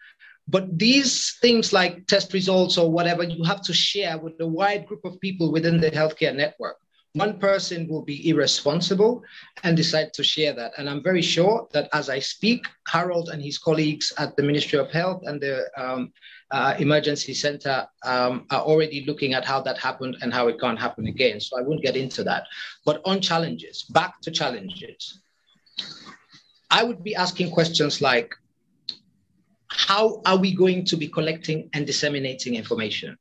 But these things like test results or whatever, you have to share with a wide group of people within the healthcare network. One person will be irresponsible and decide to share that. And I'm very sure that as I speak, Harold and his colleagues at the Ministry of Health and the Emergency Center are already looking at how that happened and how it can't happen again. So I won't get into that. But on challenges, back to challenges, I would be asking questions like, how are we going to be collecting and disseminating information?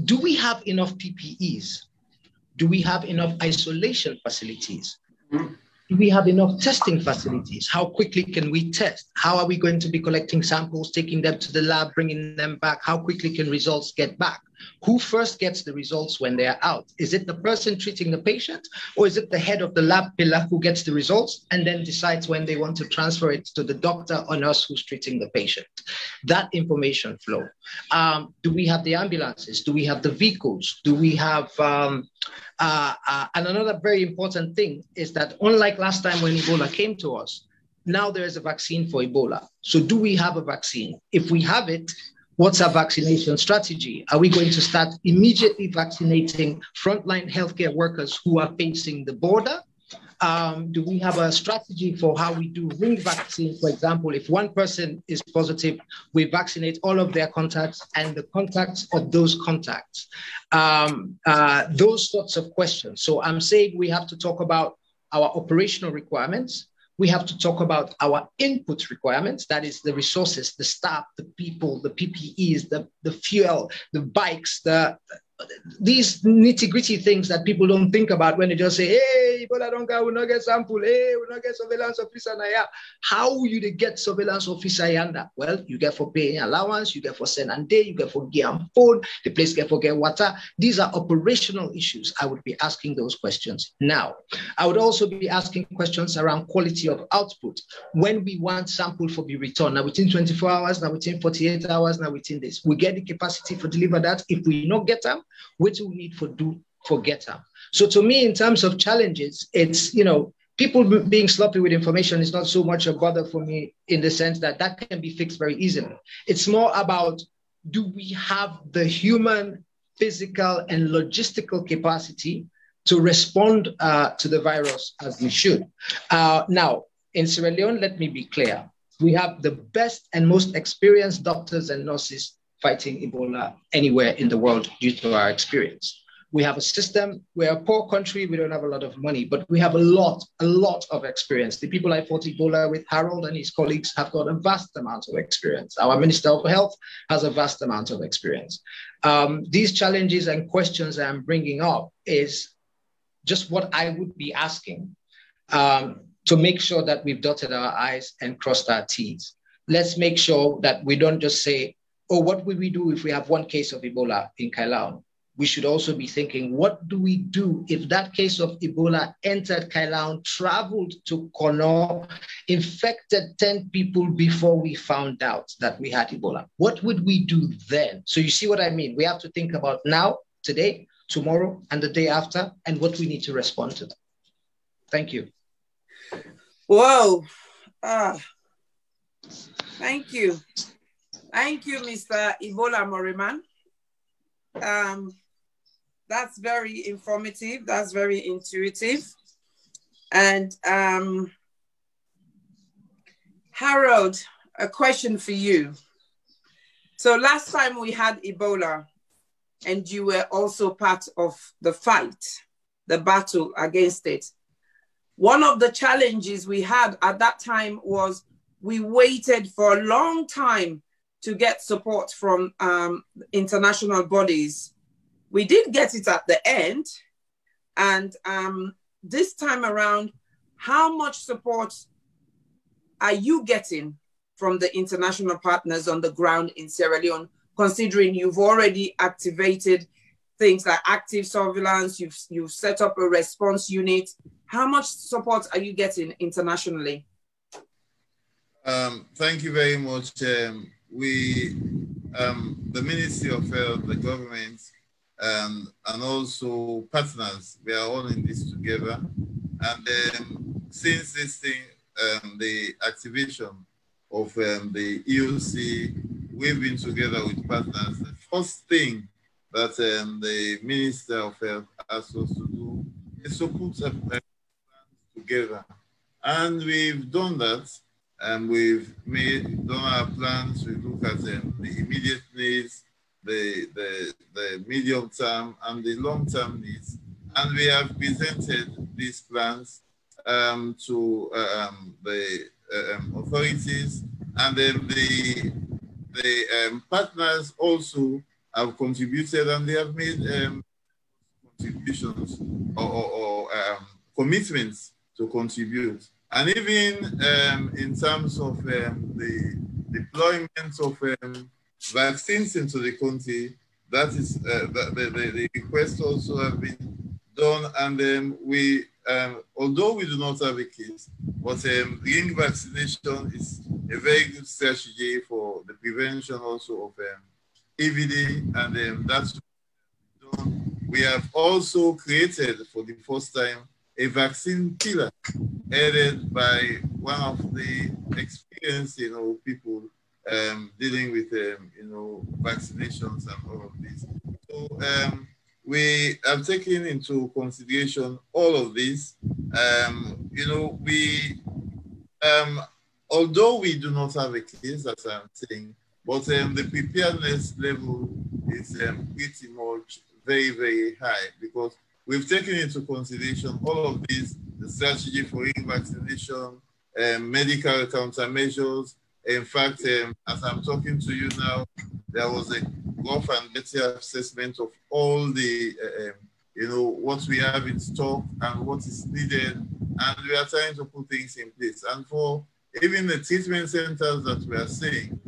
Do we have enough PPEs? Do we have enough isolation facilities? Do we have enough testing facilities? How quickly can we test? How are we going to be collecting samples, taking them to the lab, bringing them back? How quickly can results get back? Who first gets the results when they are out? Is it the person treating the patient, or is it the head of the lab pillar who gets the results and then decides when they want to transfer it to the doctor or nurse who's treating the patient? That information flow. Do we have the ambulances? Do we have the vehicles? Do we have... and another very important thing is that unlike last time when Ebola came to us, now there is a vaccine for Ebola. So do we have a vaccine? If we have it, what's our vaccination strategy? Are we going to start immediately vaccinating frontline healthcare workers who are facing the border? Do we have a strategy for how we do ring vaccine? For example, if one person is positive, we vaccinate all of their contacts and the contacts of those contacts. Those sorts of questions. So I'm saying we have to talk about our operational requirements. We have to talk about our input requirements, that is the resources, the staff, the people, the PPEs, the fuel, the bikes, these nitty-gritty things that people don't think about when they just say, hey, Ebola don't go, we'll not get sample, hey, we'll not get surveillance officer. How will you get surveillance officer yanda? Well, you get for paying allowance, you get for send and day, you get for gear and phone, the place get for get water. These are operational issues. I would be asking those questions now. I would also be asking questions around quality of output. When we want sample for be returned, now within 24 hours, now within 48 hours, now within this, we get the capacity for deliver that. If we not get them, what do we need for get them? So to me, in terms of challenges, it's, people being sloppy with information is not so much a bother for me in the sense that can be fixed very easily. It's more about, do we have the human, physical, and logistical capacity to respond to the virus as we should? Now, in Sierra Leone, let me be clear. We have the best and most experienced doctors and nurses fighting Ebola anywhere in the world due to our experience. We have a system, we're a poor country, we don't have a lot of money, but we have a lot of experience. The people I fought Ebola with, Harold and his colleagues, have got a vast amount of experience. Our Minister of Health has a vast amount of experience. These challenges and questions I'm bringing up is just what I would be asking to make sure that we've dotted our I's and crossed our T's. Let's make sure that we don't just say, oh, what will we do if we have one case of Ebola in Kailaon? We should also be thinking, what do we do if that case of Ebola entered Kailaon, traveled to Kono, infected 10 people before we found out that we had Ebola? What would we do then? So you see what I mean? We have to think about now, today, tomorrow, and the day after, and what we need to respond to. Thank you. Whoa. Thank you. Thank you, Mr. Ebola Moriman. That's very informative. That's very intuitive. And Harold, a question for you. So last time we had Ebola, and you were also part of the fight, the battle against it. One of the challenges we had at that time was we waited for a long time to get support from international bodies. We did get it at the end. And this time around, how much support are you getting from the international partners on the ground in Sierra Leone, considering you've already activated things like active surveillance, you've set up a response unit? How much support are you getting internationally? Thank you very much. The Ministry of Health, the government, and also partners, we are all in this together. And since this thing, the activation of the EOC, we've been together with partners. The first thing that the Minister of Health asked us to do is to put plans together. And we've done that. And we've done our plans. We look at the immediate needs, the medium term, and the long term needs. And we have presented these plans to the authorities, and then the partners also have contributed, and they have made contributions or commitments to contribute. And even in terms of the deployment of vaccines into the country, that is the request also have been done, and we, although we do not have a case, but ring vaccination is a very good strategy for the prevention also of EVD, and that's done. We have also created for the first time a vaccine pillar headed by one of the experienced, people dealing with, vaccinations and all of this. So we have taken into consideration all of this. Although we do not have a case, as I'm saying, but the preparedness level is pretty much very, very high, because we've taken into consideration all of these, the strategy for vaccination, medical countermeasures. In fact, as I'm talking to you now, there was a rough and dirty assessment of all the, what we have in stock and what is needed, and we are trying to put things in place. And for even the treatment centers that we are saying,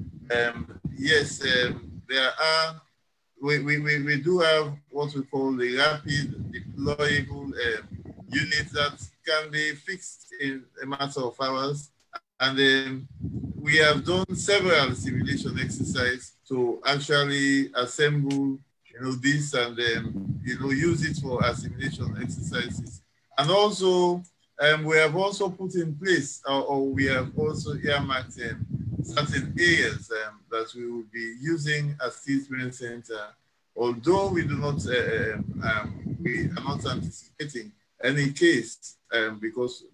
yes, there are, we do have what we call the rapid deployable units that can be fixed in a matter of hours. And we have done several simulation exercises to actually assemble, this and use it for assimilation exercises. And also, we have also put in place, or we have also earmarked certain areas that we will be using as treatment center. Although we do not, we are not anticipating any case, because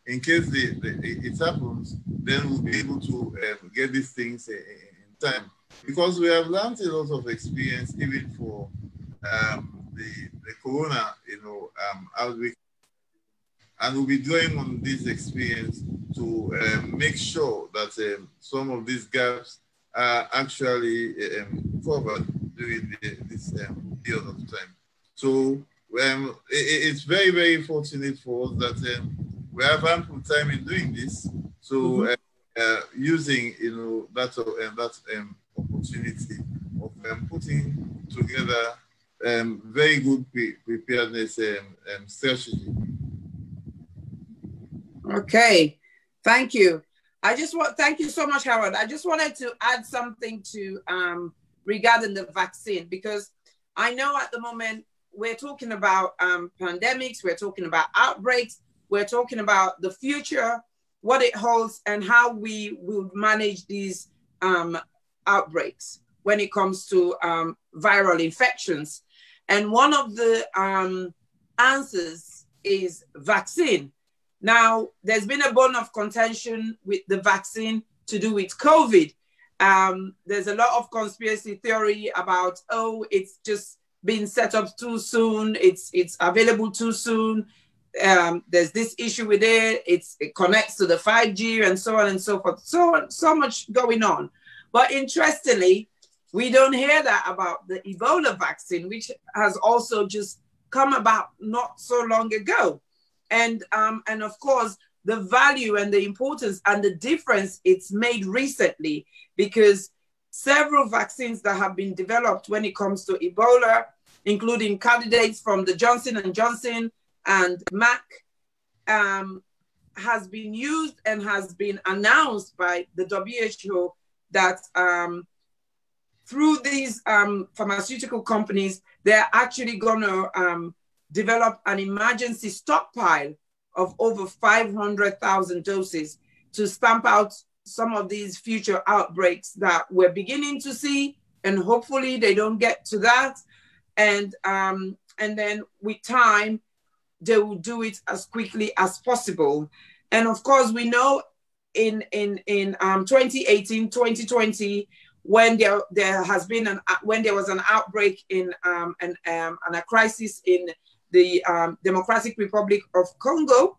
in case it happens, then we'll be able to get these things in time. Because we have learned a lot of experience, even for the corona, outbreak. And we'll be drawing on this experience to make sure that some of these gaps are actually covered during this period of time. So it's very, very fortunate for us that we have ample time in doing this. So using that opportunity of putting together very good preparedness strategy. Okay, thank you. Thank you so much, Harold. I just wanted to add something to regarding the vaccine, because I know at the moment we're talking about pandemics, we're talking about outbreaks, we're talking about the future, what it holds, and how we will manage these outbreaks when it comes to viral infections. And one of the answers is vaccine. Now, there's been a bone of contention with the vaccine to do with COVID. There's a lot of conspiracy theory about, it's just been set up too soon, it's available too soon. There's this issue with it, it connects to the 5G and so on and so forth. So much going on. But interestingly, we don't hear that about the Ebola vaccine, which has also just come about not so long ago. And of course, the value and the importance and the difference it's made recently, because several vaccines that have been developed when it comes to Ebola, including candidates from the Johnson & Johnson and Mac, has been used and has been announced by the WHO that through these pharmaceutical companies, they're actually going to develop an emergency stockpile of over 500,000 doses to stamp out some of these future outbreaks that we're beginning to see, and hopefully they don't get to that. And then with time, they will do it as quickly as possible. And of course, we know in 2018, 2020, when there was an outbreak in and a crisis in the Democratic Republic of Congo,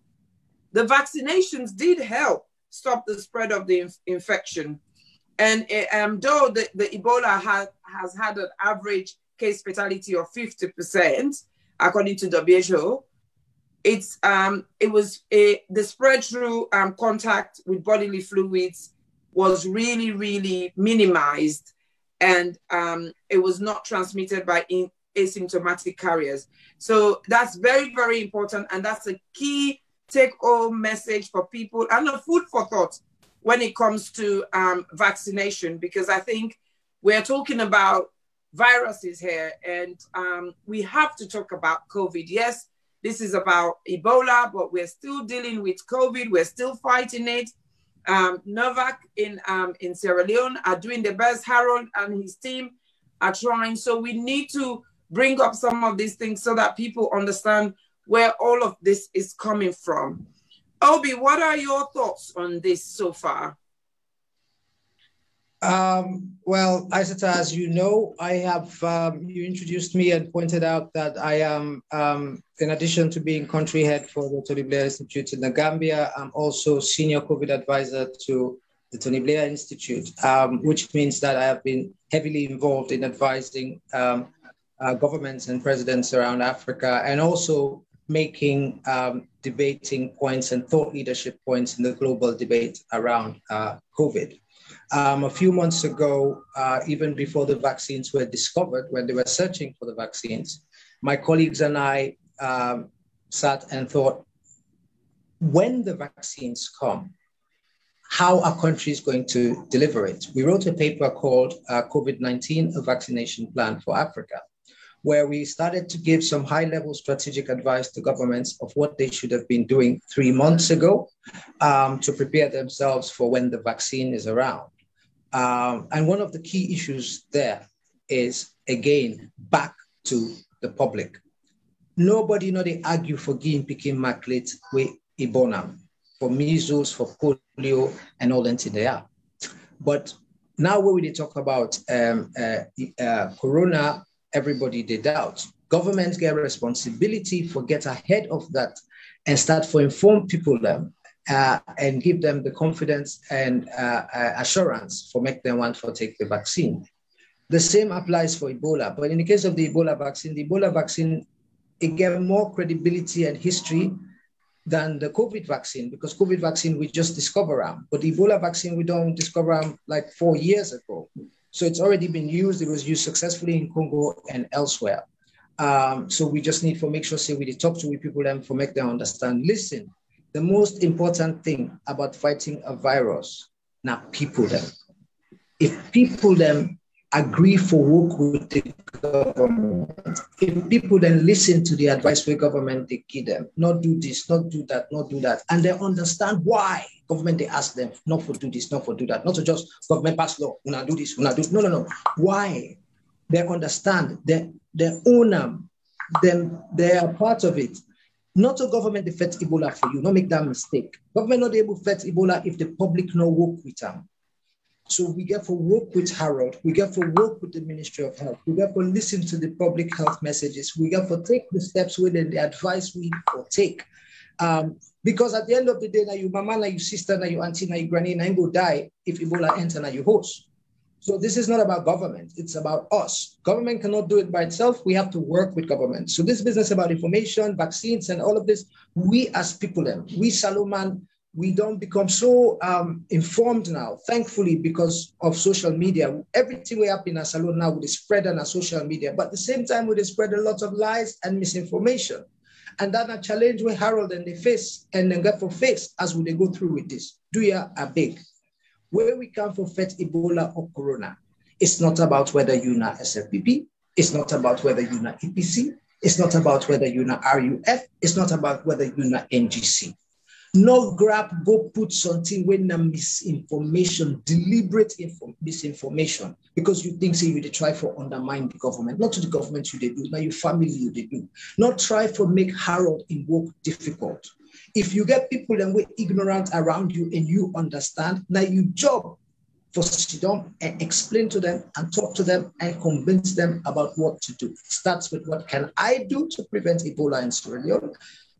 the vaccinations did help stop the spread of the infection. And though the Ebola has had an average case fatality of 50%, according to WHO, the spread through contact with bodily fluids was really, really minimized. and it was not transmitted by asymptomatic carriers. So that's very, very important. And that's a key take-home message for people and a food for thought when it comes to vaccination, because I think we're talking about viruses here, and we have to talk about COVID. Yes, this is about Ebola, but we're still dealing with COVID. We're still fighting it. Novak in Sierra Leone are doing the best. Harold and his team are trying. So we need to bring up some of these things so that people understand where all of this is coming from. Obi, what are your thoughts on this so far? Well, Isata, as you know, I have, you introduced me and pointed out that I am, in addition to being country head for the Tony Blair Institute in the Gambia, I'm also senior COVID advisor to the Tony Blair Institute, which means that I have been heavily involved in advising governments and presidents around Africa, and also making debating points and thought leadership points in the global debate around COVID. A few months ago, even before the vaccines were discovered, when they were searching for the vaccines, my colleagues and I sat and thought, when the vaccines come, how are countries going to deliver it? We wrote a paper called COVID-19, a Vaccination Plan for Africa, where we started to give some high-level strategic advice to governments of what they should have been doing 3 months ago to prepare themselves for when the vaccine is around. And one of the key issues there is, again, back to the public. Nobody know they argue for giving picking maclet with Ebola, for measles, for polio, and all that in there. But now when we talk about corona, everybody they doubt. Governments get responsibility for get ahead of that and start for inform people them and give them the confidence and assurance for make them want to take the vaccine. The same applies for Ebola, but in the case of the Ebola vaccine, it gave more credibility and history than the COVID vaccine, because COVID vaccine we just discover them, but the Ebola vaccine we don't discover them like 4 years ago. So it's already been used. It was used successfully in Congo and elsewhere. So we just need to make sure, say, we talk to people and for make them understand. Listen, the most important thing about fighting a virus, now people them. If people them agree for work with the government, if people then listen to the advice where government they give them, not do this, not do that, not do that, and they understand why government they ask them not for do this, not for do that, not to just government pass law, we not do this, we not do, no. Why? They understand, they own them, they are part of it. Not a government they fight Ebola for you, don't make that mistake. Government not able to fight Ebola if the public no work with them. So we get to work with Harold, we get to work with the Ministry of Health, we get to listen to the public health messages, we get to take the steps within the advice we take. Because at the end of the day, now your mama, now your sister, now your auntie, now your granny, now you go die if Ebola enter now your host. So this is not about government, it's about us. Government cannot do it by itself, we have to work with government. So this business about information, vaccines, and all of this, we as people, we Salomon, we don't become so informed now, thankfully, because of social media. Everything we have in our salon now would spread on our social media, but at the same time, we spread a lot of lies and misinformation. And that's a challenge with Harold and they face and then get for face as we go through with this. Do ya a big? Where we come for fight Ebola or Corona, it's not about whether you're not SFPP, it's not about whether you're not EPC, it's not about whether you're not RUF, it's not about whether you're not NGC. No grab, go put something when a misinformation, deliberate misinformation, because you think, say, you try for undermine the government, not to the government you they do, now your family you they do. Not try for make Harold in work difficult. If you get people that were ignorant around you and you understand, now your job for sit down and explain to them and talk to them and convince them about what to do. It starts with what can I do to prevent Ebola in Sierra Leone?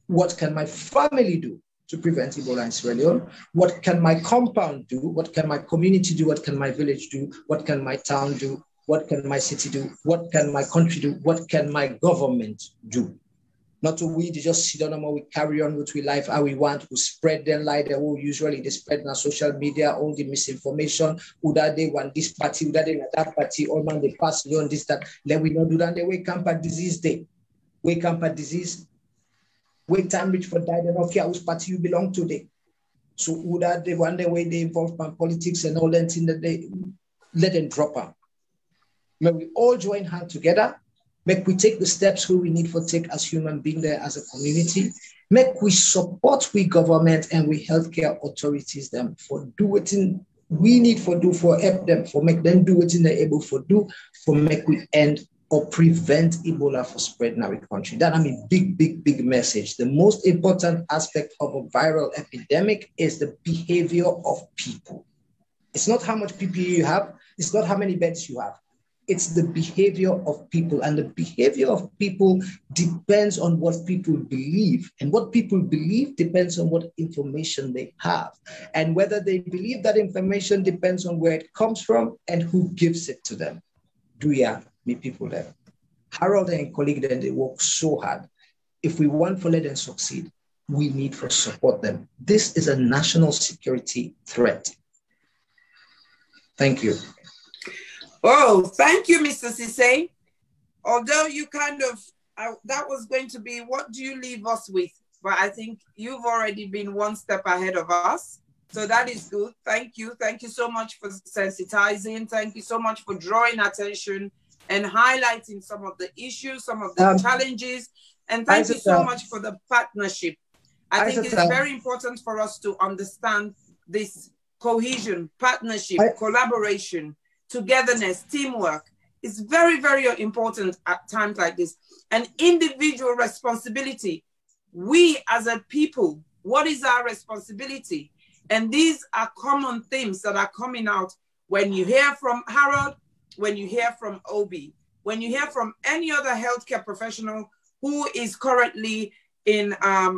What can my family do to prevent Ebola in Sierra Leone? What can my compound do? What can my community do? What can my village do? What can my town do? What can my city do? What can my country do? What can my government do? Not to we just sit down and we carry on with we life how we want, we spread them like they will usually they spread on social media, all the misinformation, who that they want this party, who that they want that party, all man they pass on this, that, let we not do that, they wake up at disease day. Wake up at disease, wait time reach for die, they don't care which party you belong to day. So who that they want the way they involve in politics and all that thing that they let them drop out. May we all join hands together. Make we take the steps who we need for take as human beings there as a community. Make we support we government and we healthcare authorities them for do it in we need for do for help them for make them do it in they're able for do for make we end or prevent Ebola for spread in our country. That I mean big message. The most important aspect of a viral epidemic is the behavior of people. It's not how much PPE you have, it's not how many beds you have. It's the behavior of people, and the behavior of people depends on what people believe, and what people believe depends on what information they have, and whether they believe that information depends on where it comes from and who gives it to them. Do ya meet people there? Harold and colleague then they work so hard. If we want to let them succeed, we need to support them. This is a national security threat. Thank you. Oh, thank you, Mr. Sise. Although you kind of, that was going to be, what do you leave us with? But I think you've already been one step ahead of us. So that is good. Thank you. Thank you so much for sensitizing. Thank you so much for drawing attention and highlighting some of the issues, some of the challenges. And thank you so much for the partnership. I think it's very important for us to understand this cohesion, partnership, collaboration, togetherness, teamwork is very, very important at times like this. And individual responsibility. We as a people, what is our responsibility? And these are common themes that are coming out when you hear from Harold, when you hear from Obi, when you hear from any other healthcare professional who is currently in as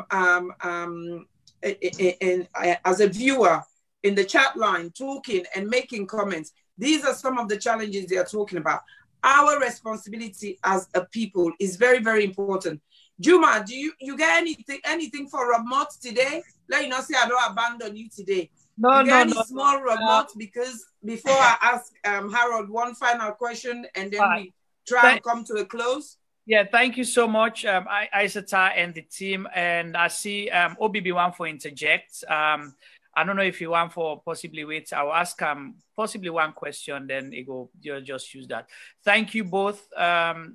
a viewer in the chat line, talking and making comments. These are some of the challenges they are talking about. Our responsibility as a people is very, very important. Juma, do you get anything for Ramot today? Let you know, say I don't abandon you today. No, you get no, any small Ramot? Because before I ask Harold one final question and then we try and come to a close. Yeah, thank you so much, Isata and the team. And I see OBB1 for interject. I don't know if you want for possibly wait. I'll ask possibly one question, then you'll just use that. Thank you both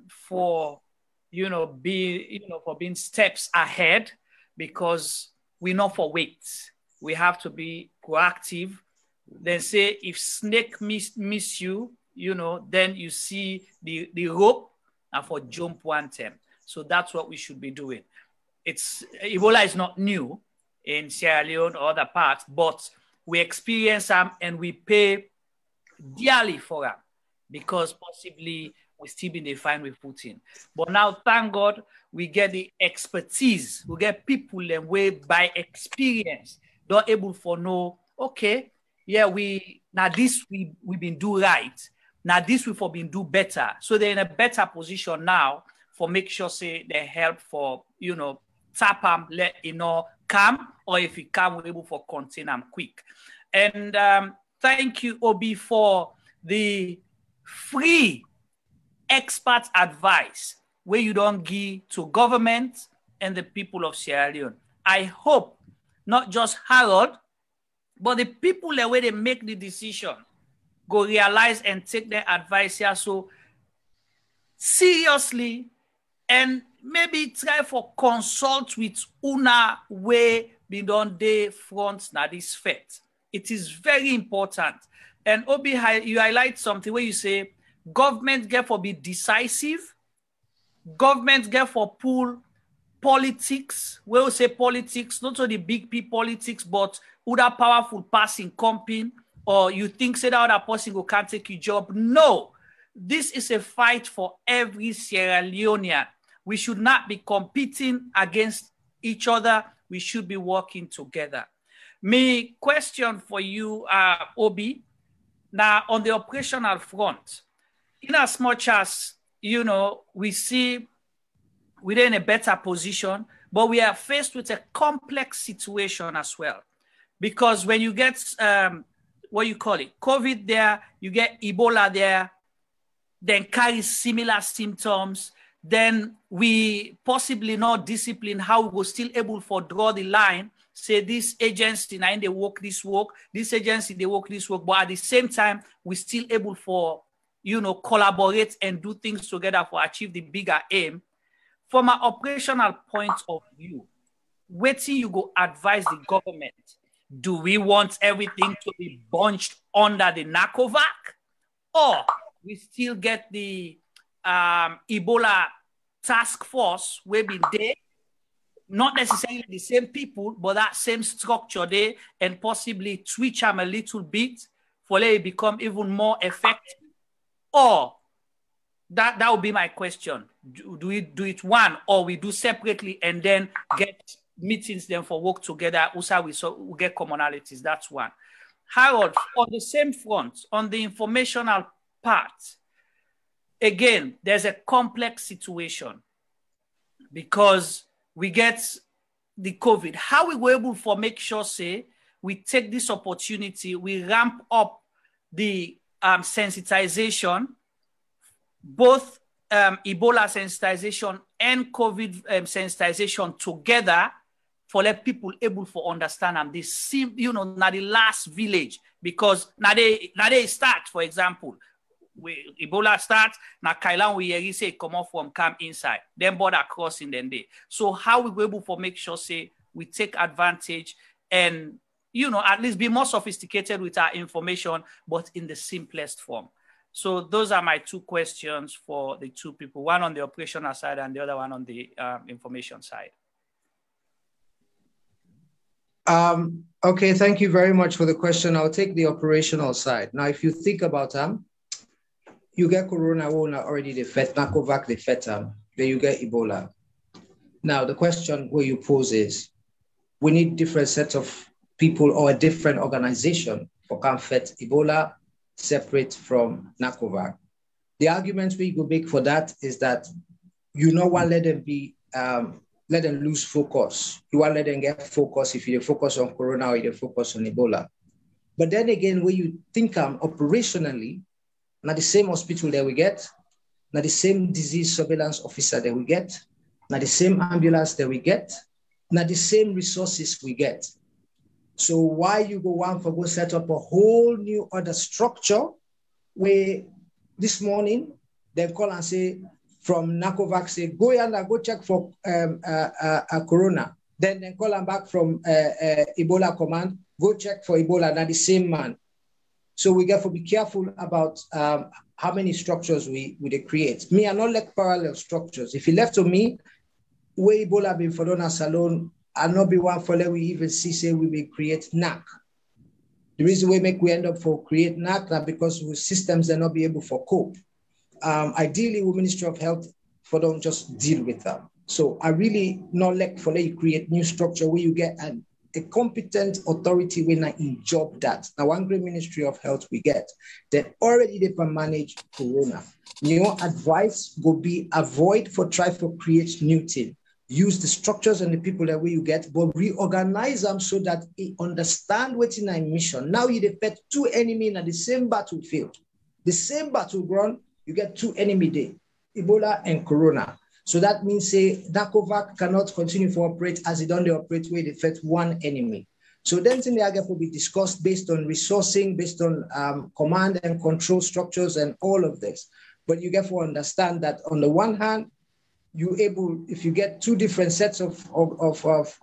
for being steps ahead, because we know for wait. We have to be proactive. Then say if snake miss you, then you see the rope and for jump one time. So that's what we should be doing. Ebola is not new in Sierra Leone or other parts, but we experience them and we pay dearly for them because possibly we still been defined with Putin. But now, thank God, we get the expertise. We get people and way by experience, they're able for know, okay, yeah, now this we've been do right. Now this we've been do better. So they're in a better position now for make sure say they help for, tap them, let come, or if it can, we're able for contain them quick. And thank you, Obi, for the free expert advice where you don't give to government and the people of Sierra Leone. I hope not just Harold, but the people the way they make the decision go realize and take their advice here so seriously, and maybe try for consult with una way be done day front na this fete. It is very important. And Obi, you highlight something where you say government get for be decisive, government get for pull politics. We will say politics, not only big P politics, but other powerful passing company, or you think say that other person who can't take your job. No, this is a fight for every Sierra Leonean. We should not be competing against each other. We should be working together. My question for you, Obi, now on the operational front, in as much as, we see we're in a better position, but we are faced with a complex situation as well. Because when you get, what you call it, COVID there, you get Ebola there, then carry similar symptoms, then we possibly not discipline how we were still able to draw the line, say this agency, now they work this work, this agency, they work this work, but at the same time, we still able for, you know, collaborate and do things together for achieve the bigger aim. From an operational point of view, wait till you go advise the government. Do we want everything to be bunched under the NACOVAC? Or we still get the Ebola task force where be there, not necessarily the same people, but that same structure there, and possibly twitch them a little bit for let it become even more effective? Or that would be my question. Do we do it one, or we do separately and then get meetings then for work together? Also, we get commonalities. That's one. Harold, on the same front, on the informational part, again, there's a complex situation because we get the COVID. How we were able to make sure, say, we take this opportunity, we ramp up the sensitization, both Ebola sensitization and COVID sensitization together, for let people able to understand and they see, you know, now the last village, because now they start, for example, Ebola starts, now Kailan we say come off from camp inside, then border crossing then they. So how we were able to make sure, say, we take advantage and, you know, at least be more sophisticated with our information, but in the simplest form. So those are my two questions for the two people, one on the operational side and the other one on the information side. Okay, thank you very much for the question. I'll take the operational side. Now, if you think about you get Corona already the FET, NACOVAC the FET, then you get Ebola. Now, the question where you pose is, we need different sets of people or a different organization for FET Ebola separate from NACOVAC. The argument we go make for that is that you know what, let them be let them lose focus. You want to let them get focus if you focus on Corona or you focus on Ebola. But then again, when you think operationally, not the same hospital that we get, not the same disease surveillance officer that we get, not the same ambulance that we get, not the same resources we get. So why you go one for go set up a whole new other structure where this morning they call and say, from NACOVAC say, go and go check for Corona. Then they call them back from Ebola command, go check for Ebola, not the same man. So we got to be careful about how many structures we create. Me, I not like parallel structures. If you left to me, where Ebola been for Dona Salon, I not be one for let we even see say we will create NAC. The reason we end up for create NAC that because with systems they not be able for cope. Ideally, with Ministry of Health, for don't just deal with them. So I really not like for let you create new structure where you get a competent authority when I in job that. Now, one great Ministry of Health we get that already they can manage Corona. Your advice will be avoid for try for create new thing. Use the structures and the people that way you get, but reorganize them so that they understand what's in our mission. Now you defeat two enemies at the same battlefield. The same battleground, you get two enemies there, Ebola and Corona. So that means say NACOVAC cannot continue to operate as it only operate where they fight one enemy. So then thing they will be discussed based on resourcing, based on command and control structures and all of this. But you get to understand that on the one hand, you able, if you get two different sets of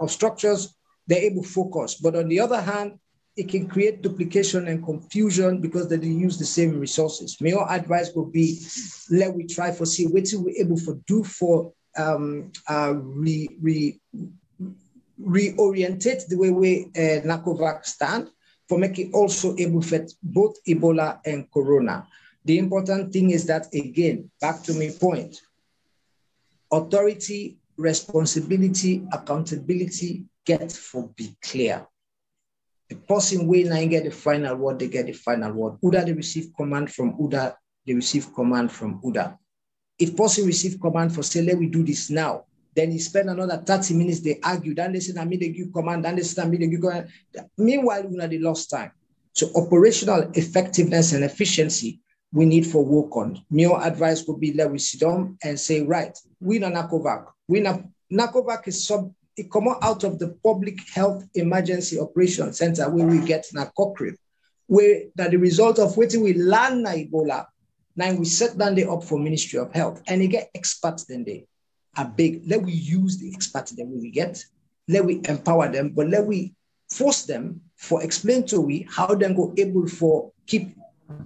structures, they're able to focus. But on the other hand, it can create duplication and confusion because they use the same resources. My advice would be, let we try for see what we're able to do for reorientate the way we NACOVAC stand for making also able to fit both Ebola and Corona. The important thing is that, again, back to my point, authority, responsibility, accountability get for be clear. The person when I get the final word, they get the final word. Uda they receive command from Uda, they receive command from Uda. If person receive command for say, let we do this now, Then he spent another 30 minutes, they argue. Then they say, I mean, they give command. Then they say, I mean, they give command. Meanwhile, they lost time. So operational effectiveness and efficiency, we need for work on. My advice would be let we sit down and say, right, we know NACOVAC. NACOVAC is it come out of the Public Health Emergency Operations Center where we get Cochrane, where that the result of waiting we learn Ebola. Now we set down the up for Ministry of Health and they get experts then they are big. Let we use the experts that we get. Let we empower them, but let we force them for explain to we how they go able for keep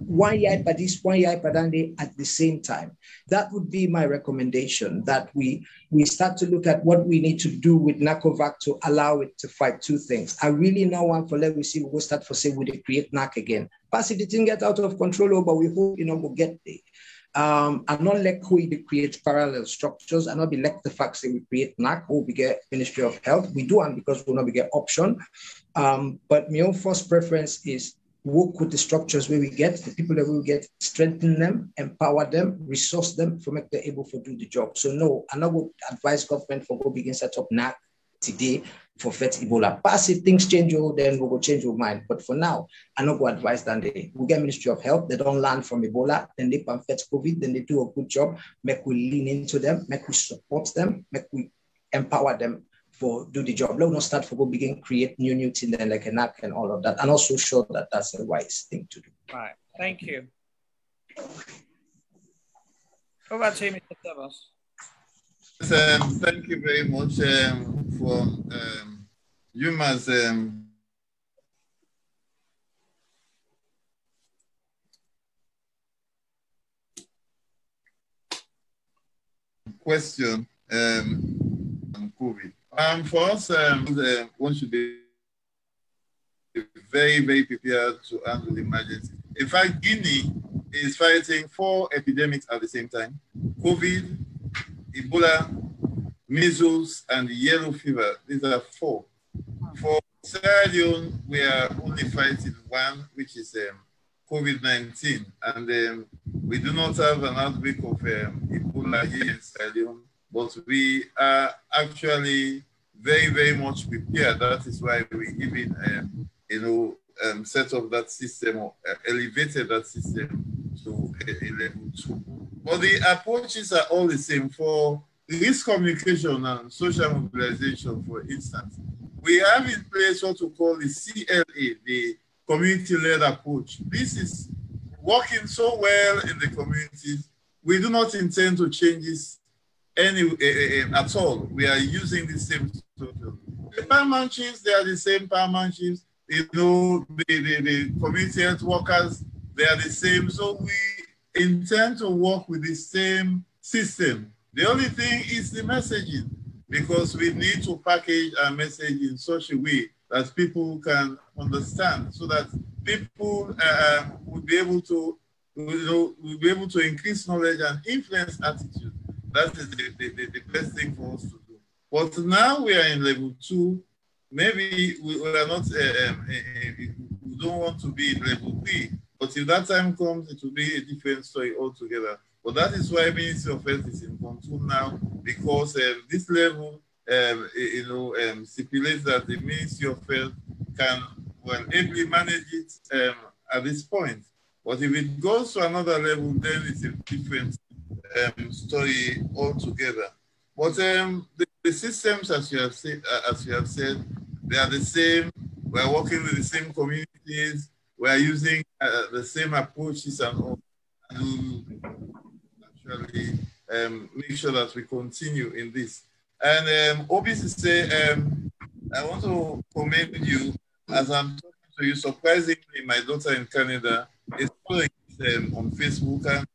one year by this, 1 year by that day at the same time. That would be my recommendation, that we start to look at what we need to do with NACOVAC to allow it to fight two things. I really now want for let we see we'll start for say we create NAC again. Perhaps it didn't get out of control, but we hope we'll get there. And not let we create parallel structures and not be like the fact that we create NAC or we get Ministry of Health. We do and because we not we get option. But my own first preference is work with the structures where we get, the people that we will get, strengthen them, empower them, resource them for make them able to do the job. So no, I'm not going to advise government for go begin set up NAC today for fight Ebola. Pass if things change, then we'll go change our mind. But for now, I'm not going to advise that we get Ministry of Health, they don't learn from Ebola, then they can fight COVID, then they do a good job, make we lean into them, make we support them, make we empower them for do the job. Let us not start for go begin create new thing then like a NAC and all of that. And also show that that's a wise thing to do. All right. Thank you. Over to you, Mr. Tebos. Thank you very much for Yuma's question on COVID. For us, one should be very, very prepared to handle the emergency. In fact, Guinea is fighting 4 epidemics at the same time: COVID, Ebola, measles, and yellow fever. These are 4. For Sierra Leone, we are only fighting 1, which is COVID-19. And we do not have an outbreak of Ebola here in Sierra Leone. But we are actually very, very much prepared. That is why we even, set up that system or elevated that system to a level 2. But the approaches are all the same. For risk communication and social mobilization, for instance, we have in place what we call the CLA, the community-led approach. This is working so well in the communities. We do not intend to change this at all. We are using the same structure. The paramount chiefs, they are the same paramount chiefs. The community health workers, they are the same. So we intend to work with the same system. The only thing is the messaging, because we need to package our message in such a way that people can understand, so that people will be able to, will be able to increase knowledge and influence attitude. That is the best thing for us to do. But now we are in level 2. Maybe we are not, we don't want to be in level 3. But if that time comes, it will be a different story altogether. But that is why Ministry of Health is in control now, because this level, stipulates that the Ministry of Health can, well, ably manage it at this point. But if it goes to another level, then it's a different story altogether. But the systems, as you have said, they are the same. We are working with the same communities. We are using the same approaches and all. And actually make sure that we continue in this. And OBCC, I want to commend you as I'm talking to you. Surprisingly, my daughter in Canada is following on Facebook, and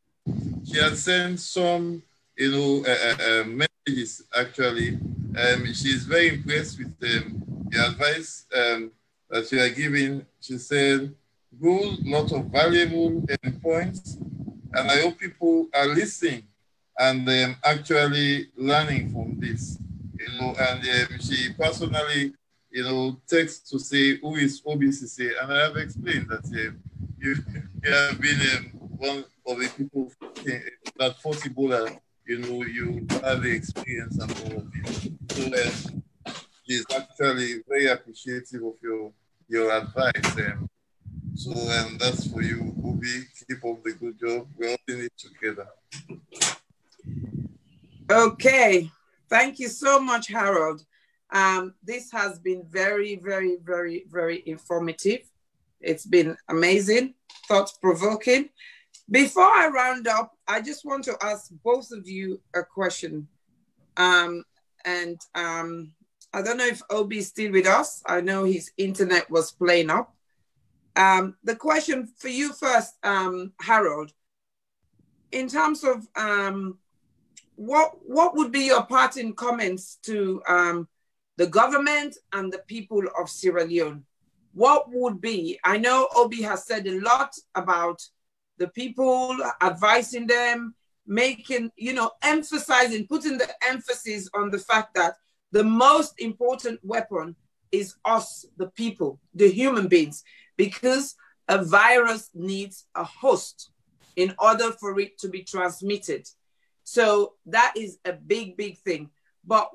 she has sent some, messages actually. She's very impressed with the advice that you are giving. She said, good, lot of valuable points, and I hope people are listening and actually learning from this. And she personally, texts to say who is OBCC, and I have explained that you have been one of the people that fought Ebola you know, you have the experience and all of this. So he's actually very appreciative of your advice. So that's for you, Obi. Keep up the good job. We're all in it together. Okay. Thank you so much, Harold. This has been very, very, very, very informative. It's been amazing, thought-provoking. Before I round up, I just want to ask both of you a question. I don't know if Obi is still with us. I know his internet was playing up. The question for you first, Harold, in terms of what would be your parting comments to the government and the people of Sierra Leone? What would be, I know Obi has said a lot about the people, advising them, making, you know, emphasizing, putting the emphasis on the fact that the most important weapon is us, the people, the human beings, because a virus needs a host in order for it to be transmitted. So that is a big, big thing. But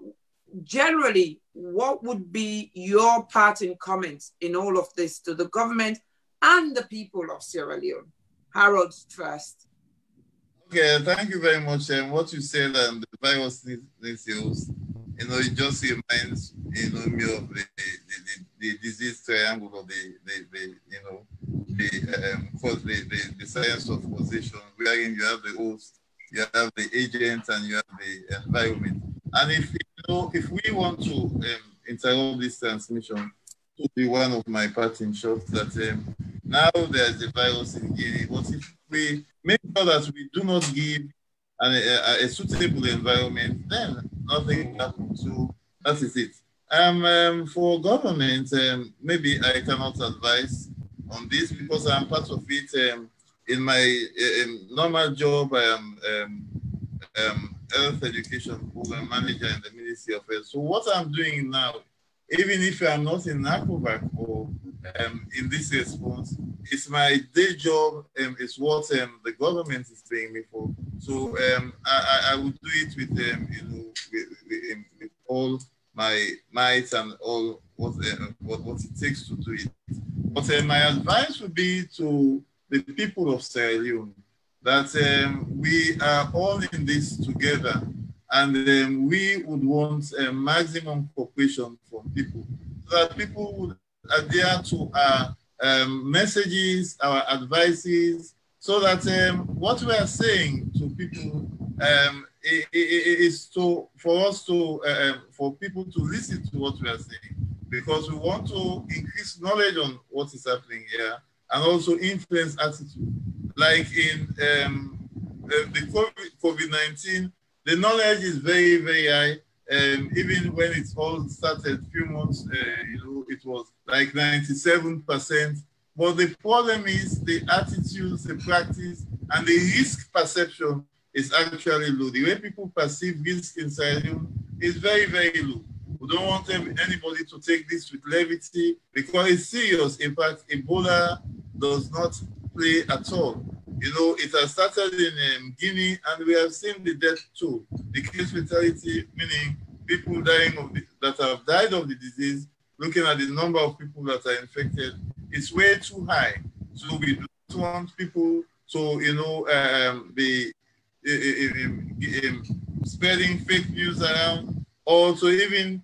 generally, what would be your parting comments in all of this to the government and the people of Sierra Leone? Harold first. Okay, thank you very much. What you said, the virus needs a host. You know, it just reminds me of the disease triangle, or the science of causation, wherein you have the host, you have the agent, and you have the environment. And if we want to interrupt this transmission, it would be one of my parting shots that now there's a virus in Guinea. What if we make sure that we do not give a suitable environment, then nothing happens. So that is it. For government, maybe I cannot advise on this because I'm part of it. In my normal job, I am health education program manager in the Ministry of Health. So what I'm doing now, even if I'm not in NACOVAC or in this response, it's my day job, it's what the government is paying me for. So I would do it with, with all my might and all what it takes to do it. But my advice would be to the people of Sierra Leone that we are all in this together, and we would want maximum cooperation from people, so that people would adhere to our messages, our advices, so that what we are saying to people is for people to listen to what we are saying, because we want to increase knowledge on what is happening here and also influence attitude. Like in the COVID-19, the knowledge is very, very high. Even when it all started a few months, it was like 97%. But the problem is the attitudes, the practice, and the risk perception is actually low. The way people perceive risk in Sierra Leone is very, very low. We don't want anybody to take this with levity because it's serious. In fact, Ebola does not play at all. It has started in Guinea, and we have seen the death toll, the case fatality, meaning people dying that have died of the disease. Looking at the number of people that are infected, it's way too high. So we don't want people to, be spreading fake news around, or to even,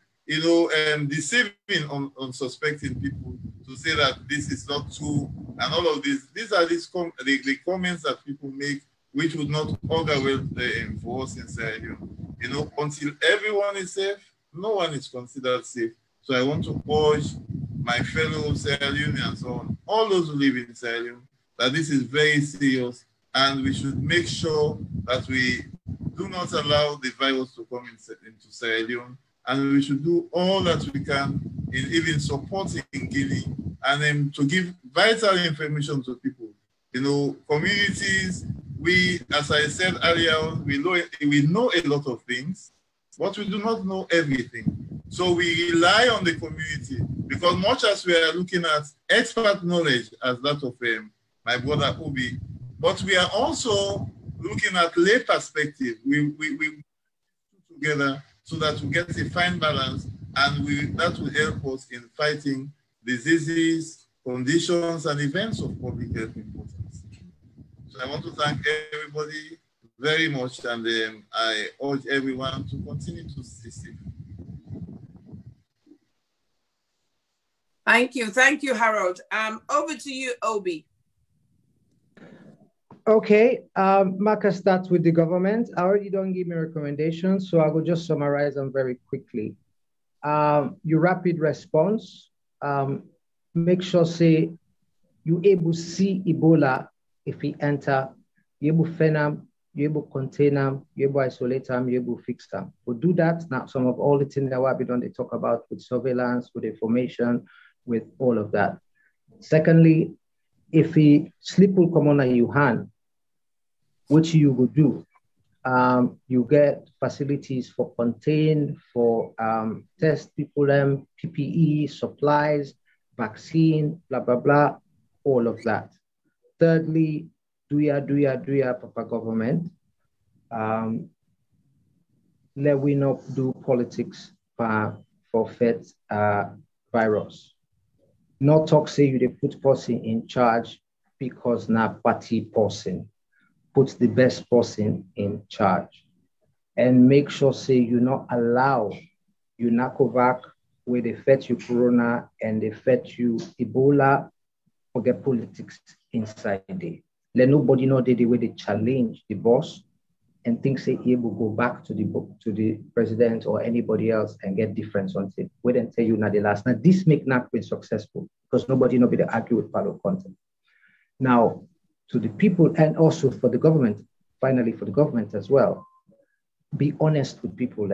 deceiving on suspecting people to say that this is not true, and all of this. These are the comments that people make, which would not augur well for us in Sierra Leone. Until everyone is safe, no one is considered safe. So I want to urge my fellow Sierra Leoneans and so on, all those who live in Sierra Leone, that this is very serious, and we should make sure that we do not allow the virus to come into Sierra Leone, and we should do all that we can in even supporting Guinea, and to give vital information to people. Communities, as I said earlier, we know a lot of things, but we do not know everything. So we rely on the community, because much as we are looking at expert knowledge as that of my brother Obi, but we are also looking at lay perspective, we put together so that we get a fine balance, and that will help us in fighting diseases, conditions, and events of public health importance. So I want to thank everybody very much, and I urge everyone to continue to stay safe. Thank you, Harold. Over to you, Obi. Okay, Marcus starts with the government. I already don't give me recommendations, so I will just summarize them very quickly. Your rapid response, make sure say you able to see Ebola if he enter, you able to fend them, you able to contain them, you able to isolate them, you able to fix them. We'll do that now. Some of all the things that we done, they talk about with surveillance, with information, with all of that. Secondly, if he sleep will come on your hand, what you will do, you get facilities for contain, for test people, PPE, supplies, vaccine, blah, blah, blah, all of that. Thirdly, do ya, Papa government. Let we not do politics for fed virus. Not talk say you they put person in charge because not party person. Put the best person in charge. And make sure say you not allow you NACOVAC where they fed you Corona and they fed you Ebola, forget politics inside there. Let nobody know the way they challenge the boss and think say he will go back to the president or anybody else and get difference on it. Wait and tell you now the last. Now this make not been successful because nobody know be to argue with part of content. Now to the people and also for the government, finally for the government as well, be honest with people.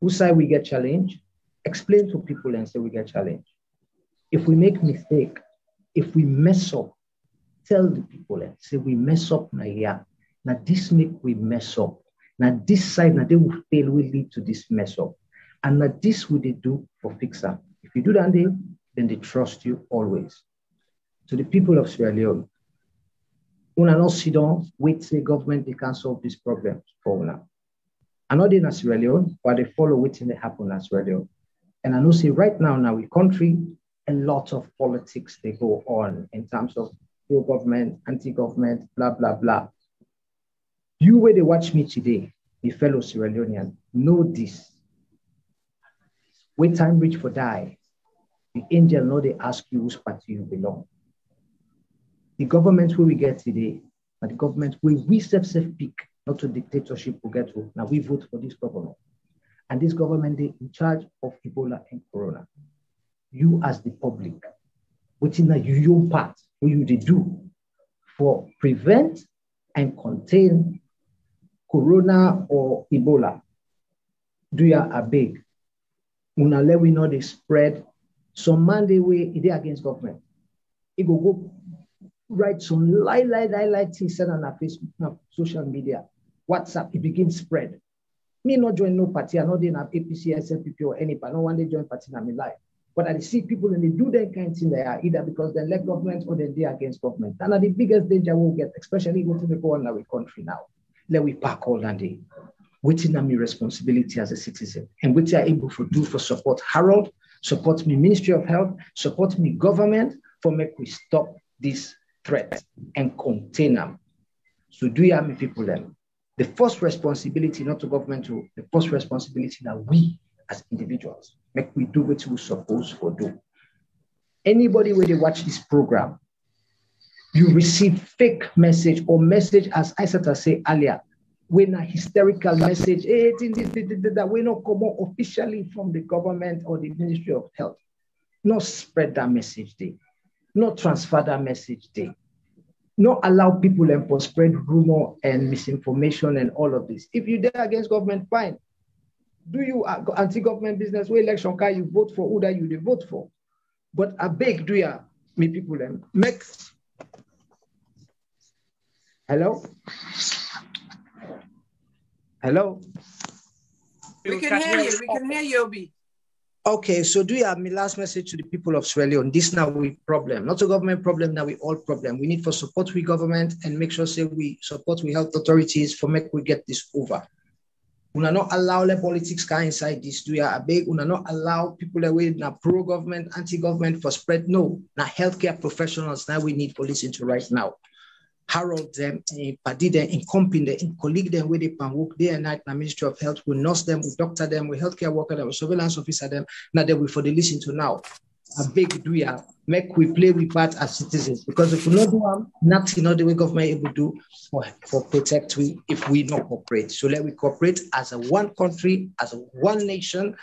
Who side we get challenged? Explain to people and say we get challenged. If we make mistake, if we mess up, tell the people and say we mess up now. Yeah. Now this make we mess up. Now this side now they will fail will lead to this mess up. And now this will they do for fix them. If you do that, then they trust you always. To the people of Sierra Leone, una no sit down, wait say government they can solve this problem for una. I know they're in Sierra Leone, but they follow what's in happen in Sierra Leone. And I know say right now in our country, a lot of politics they go on in terms of pro-government, anti-government, blah, blah, blah. You where they watch me today, the fellow Sierra Leonean, know this. When time reach for die, the angel know they ask you which party you belong. The government where we get today, but the government where we self-pick, not to dictatorship we get to. Now we vote for this government. And this government, they in charge of Ebola and Corona. You as the public, which is your part, what you do for prevent and contain Corona or Ebola. Do you a big? Una let we know they spread some Monday way they against government. It go write some lie things said on our Facebook, now social media, WhatsApp, it begins spread. Me not join no party, I know they have APC, SLPP or any party, no one they join party in my life. But I see people and they do that kind of thing there, either because they elect government or they're against government. And the biggest danger we'll get, especially what we go on in our country now. Let we pack all that day. Waiting on my responsibility as a citizen and what are able to do for support Harold, support me Ministry of Health, support me government for make we stop this threat and contain them. So do you have me people then? The first responsibility, not to government, the first responsibility that we as individuals make we do what we're supposed to do. Anybody where they watch this program, you receive fake message or message as I said to say earlier, when a hysterical message, that we not come out officially from the government or the Ministry of Health. Not spread that message there. Not transfer that message there. Not allow people to spread rumor and misinformation and all of this. If you're there against government, fine. Do you anti-government business where election can you vote for who that you vote for? But I beg, do you me people make hello? Hello? We can hear you. We can hear you, Obi. Okay, so do you have my last message to the people of Sierra Leone? This now we problem, not a government problem, now we all problem. We need for support with government and make sure say we support with health authorities for make we get this over. We will not allow the politics guy inside this. Do you have a big? We will not allow people away now pro-government, anti-government for spread. No, now healthcare professionals now we need to listen to right now. Harold them, party them, company them, colleague them where they can work day and night in the Ministry of Health. We nurse them, we doctor them, we healthcare worker them, we surveillance officer them. Now that we for the listen to now. A big do ya make we play with part as citizens because if we not do nothing, not the way government able to do for protect we if we not cooperate. So let we cooperate as a one country, as a one nation,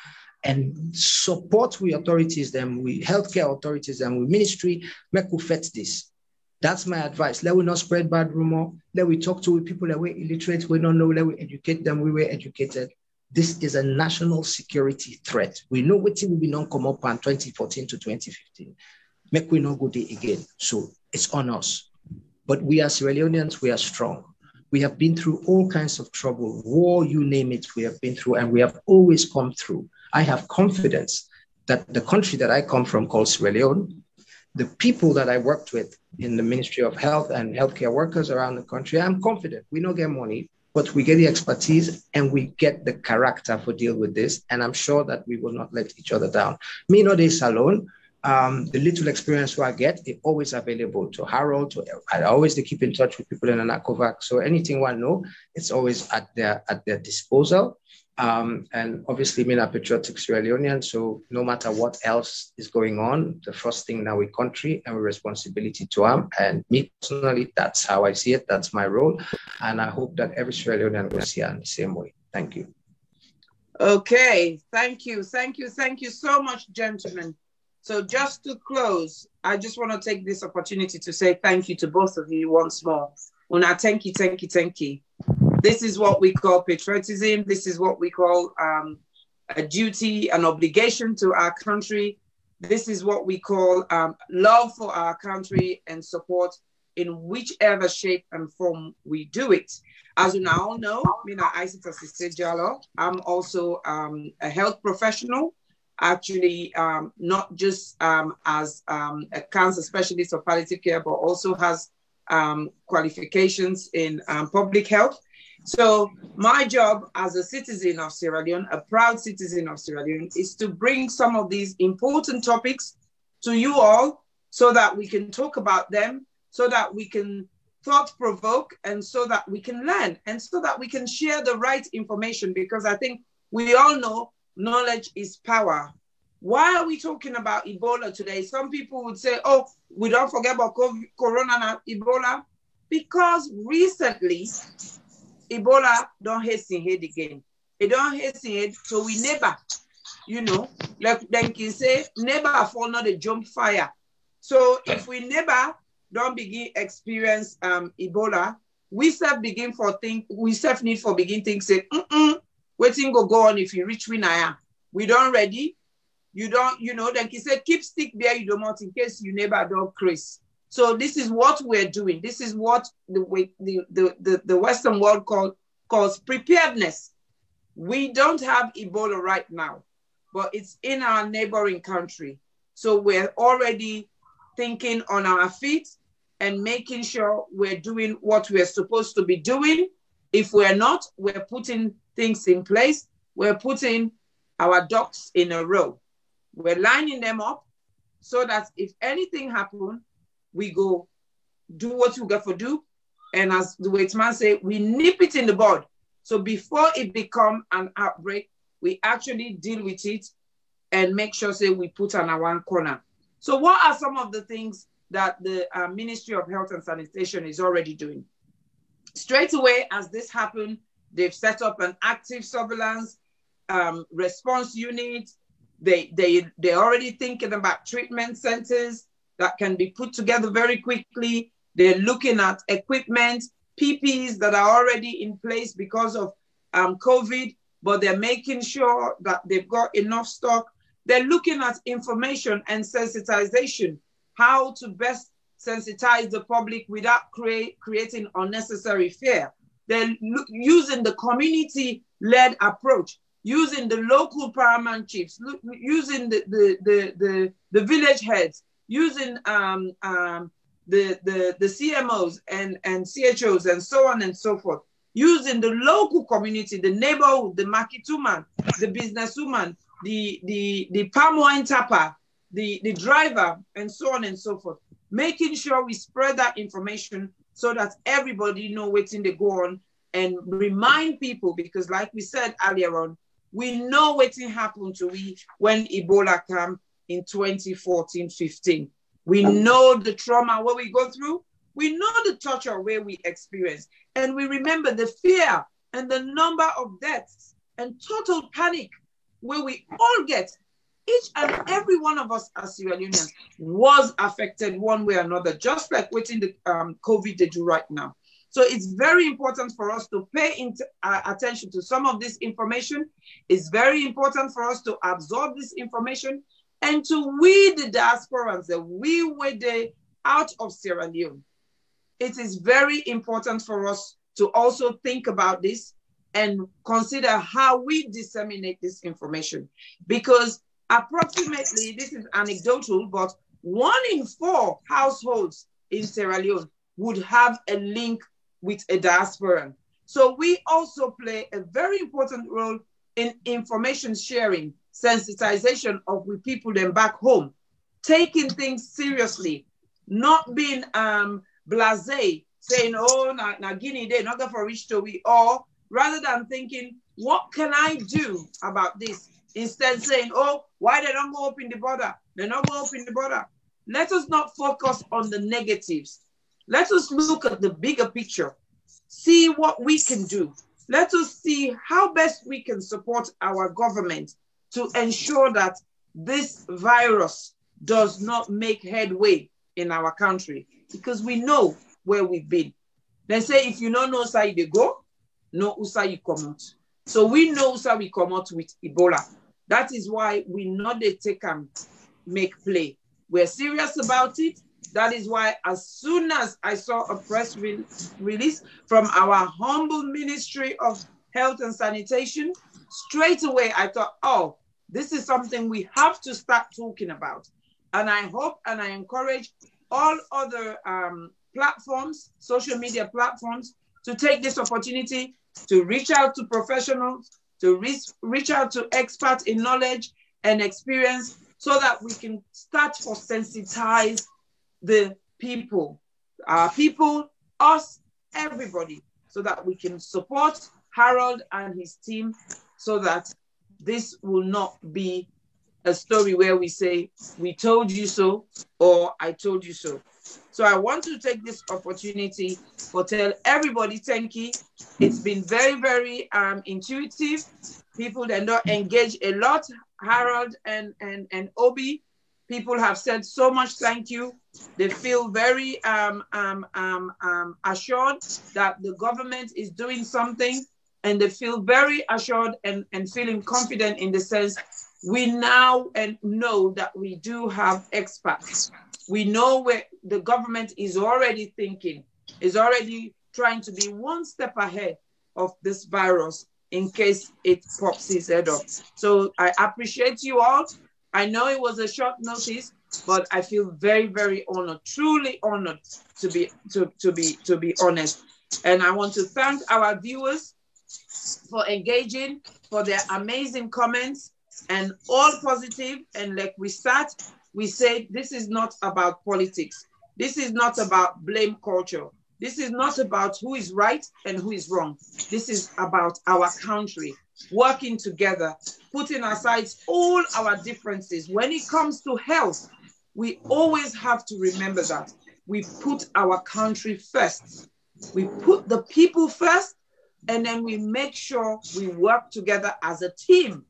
and support we authorities, them we healthcare authorities, and we ministry make we fetch this. That's my advice. Let we not spread bad rumor. Let we talk to people that we're illiterate, we don't know, let we educate them, we were educated. This is a national security threat. We know what will be non come up on 2014 to 2015. Make we not go there again. So it's on us. But we as Sierra Leoneans, we are strong. We have been through all kinds of trouble, war, you name it, we have been through, and we have always come through. I have confidence that the country that I come from called Sierra Leone, the people that I worked with in the Ministry of Health and healthcare workers around the country, I'm confident. We don't get money, but we get the expertise and we get the character for deal with this. And I'm sure that we will not let each other down. Me, no days alone. The little experience I get, it's always available to Harold. I always keep in touch with people in Anakovac. So anything one know, it's always at their disposal. And obviously, me a patriotic Sierra Leonean. So no matter what else is going on, the first thing now we country and we responsibility to them. And me personally, that's how I see it. That's my role. And I hope that every Sierra Leonean will see it in the same way. Thank you. Okay, thank you. Thank you. Thank you so much, gentlemen. So just to close, I just want to take this opportunity to say thank you to both of you once more. Una, thank you, thank you, thank you. This is what we call patriotism. This is what we call a duty, an obligation to our country. This is what we call love for our country and support in whichever shape and form we do it. As you now know, I'm also a health professional, actually not just as a cancer specialist or palliative care, but also has qualifications in public health. So my job as a citizen of Sierra Leone, a proud citizen of Sierra Leone, is to bring some of these important topics to you all so that we can talk about them, so that we can thought-provoke, and so that we can learn, and so that we can share the right information, because I think we all know knowledge is power. Why are we talking about Ebola today? Some people would say, oh, we don't forget about Corona and Ebola, because recently, Ebola don't hasten head again. It don't hasten head, so we never, like they can say, never fall not a jump fire. So if we never don't begin experience Ebola, we self begin for think, we self need for begin think say, waiting go on if you reach Winaya. We don't ready. You don't, then he said, keep stick there, you don't want in case you never don't craze. So this is what we're doing. This is what the Western world calls preparedness. We don't have Ebola right now, but it's in our neighboring country. So we're already thinking on our feet and making sure we're doing what we're supposed to be doing. If we're not, we're putting things in place. We're putting our ducks in a row. We're lining them up so that if anything happens, we go do what we got to do. And as the waitman say, we nip it in the bud. So before it become an outbreak, we actually deal with it and make sure say we put on our one corner. So what are some of the things that the Ministry of Health and Sanitation is already doing? Straight away, as this happened, they've set up an active surveillance response unit. They're already thinking about treatment centers that can be put together very quickly. They're looking at equipment, PPEs that are already in place because of COVID, but they're making sure that they've got enough stock. They're looking at information and sensitization, how to best sensitize the public without creating unnecessary fear. They're using the community-led approach. using the local paramount chiefs, using the village heads, using the CMOs and CHOs and so on and so forth, using the local community, the neighborhood, the market woman, the businesswoman, the palm wine tapper, the driver, and so on and so forth, making sure we spread that information so that everybody know what's in the go on, and remind people, because like we said earlier on, we know what happened to we when Ebola came in 2014-15. We know the trauma where we go through. We know the torture where we experience. And we remember the fear and the number of deaths and total panic where we all get. Each and every one of us as Sierra Leoneans was affected one way or another, just like waiting the COVID they do right now. So it's very important for us to pay attention to some of this information. It's very important for us to absorb this information and to we the diasporans that we were there out of Sierra Leone. It is very important for us to also think about this and consider how we disseminate this information, because approximately, this is anecdotal, but 1 in 4 households in Sierra Leone would have a link with a diaspora. So we also play a very important role in information sharing, sensitization of we people then back home, taking things seriously, not being blasé, saying, oh, na Guinea, they're not going for reach to we, or rather than thinking, what can I do about this? Instead saying, oh, why they don't go open the border? They don't go open the border. Let us not focus on the negatives. Let us look at the bigger picture, see what we can do. Let us see how best we can support our government to ensure that this virus does not make headway in our country, because we know where we've been. They say, if you don't know how you go, know how you come out. So we know how we come out with Ebola. That is why we know they take and make play. We're serious about it. That is why as soon as I saw a press release from our humble Ministry of Health and Sanitation, straight away I thought, oh, this is something we have to start talking about. And I hope and I encourage all other platforms, social media platforms, to take this opportunity to reach out to professionals, to reach out to experts in knowledge and experience, so that we can start to sensitize the people, our people, us, everybody, so that we can support Harold and his team, so that this will not be a story where we say, we told you so, or I told you so. So I want to take this opportunity to tell everybody thank you. It's been very, very intuitive. People that don't engage a lot, Harold and Obi, people have said so much thank you. They feel very assured that the government is doing something, and they feel very assured and feeling confident in the sense we now know that we do have experts. We know where the government is already thinking, is already trying to be one step ahead of this virus in case it pops its head up. So I appreciate you all. I know it was a short notice, but I feel very, very honored, truly honored to be honest. And I want to thank our viewers for engaging, for their amazing comments, and all positive. And like we say, this is not about politics. This is not about blame culture. This is not about who is right and who is wrong. This is about our country working together, putting aside all our differences. When it comes to health, we always have to remember that we put our country first. We put the people first, and then we make sure we work together as a team,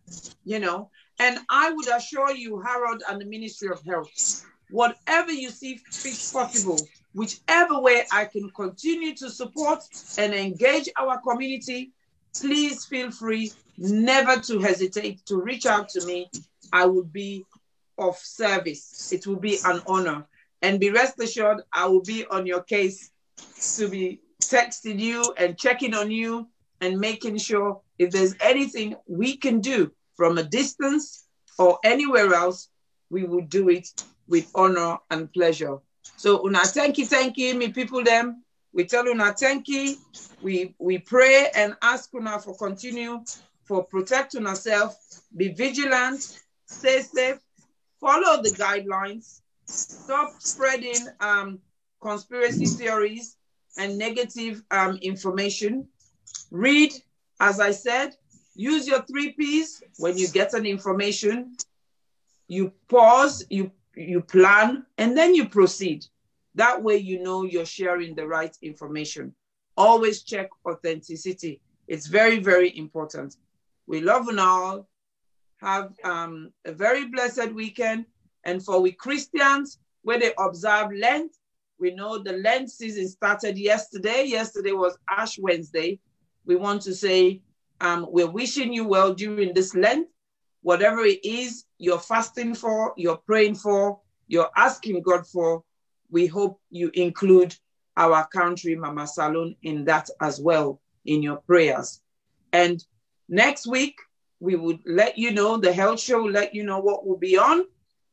you know. And I would assure you, Harold and the Ministry of Health, whatever you see fit possible, whichever way I can continue to support and engage our community, please feel free never to hesitate to reach out to me. I will be of service. It will be an honor. And be rest assured, I will be on your case to be texting you and checking on you and making sure if there's anything we can do from a distance or anywhere else, we will do it with honor and pleasure. So una thank you, me people them. We tell una thank you. We pray and ask una for continue, for protecting ourselves, be vigilant, stay safe, follow the guidelines, stop spreading conspiracy theories and negative information. Read, as I said, use your 3 Ps when you get an information. You pause, you plan, and then you proceed. That way you know you're sharing the right information. Always check authenticity. It's very, very important. We love you all. Have a very blessed weekend. And for we Christians, where they observe Lent, we know the Lent season started yesterday. Yesterday was Ash Wednesday. We want to say we're wishing you well during this Lent. Whatever it is you're fasting for, you're praying for, you're asking God for, we hope you include our country, Mama Salon, in that as well, in your prayers. And next week, we would let you know, the health show will let you know what will be on.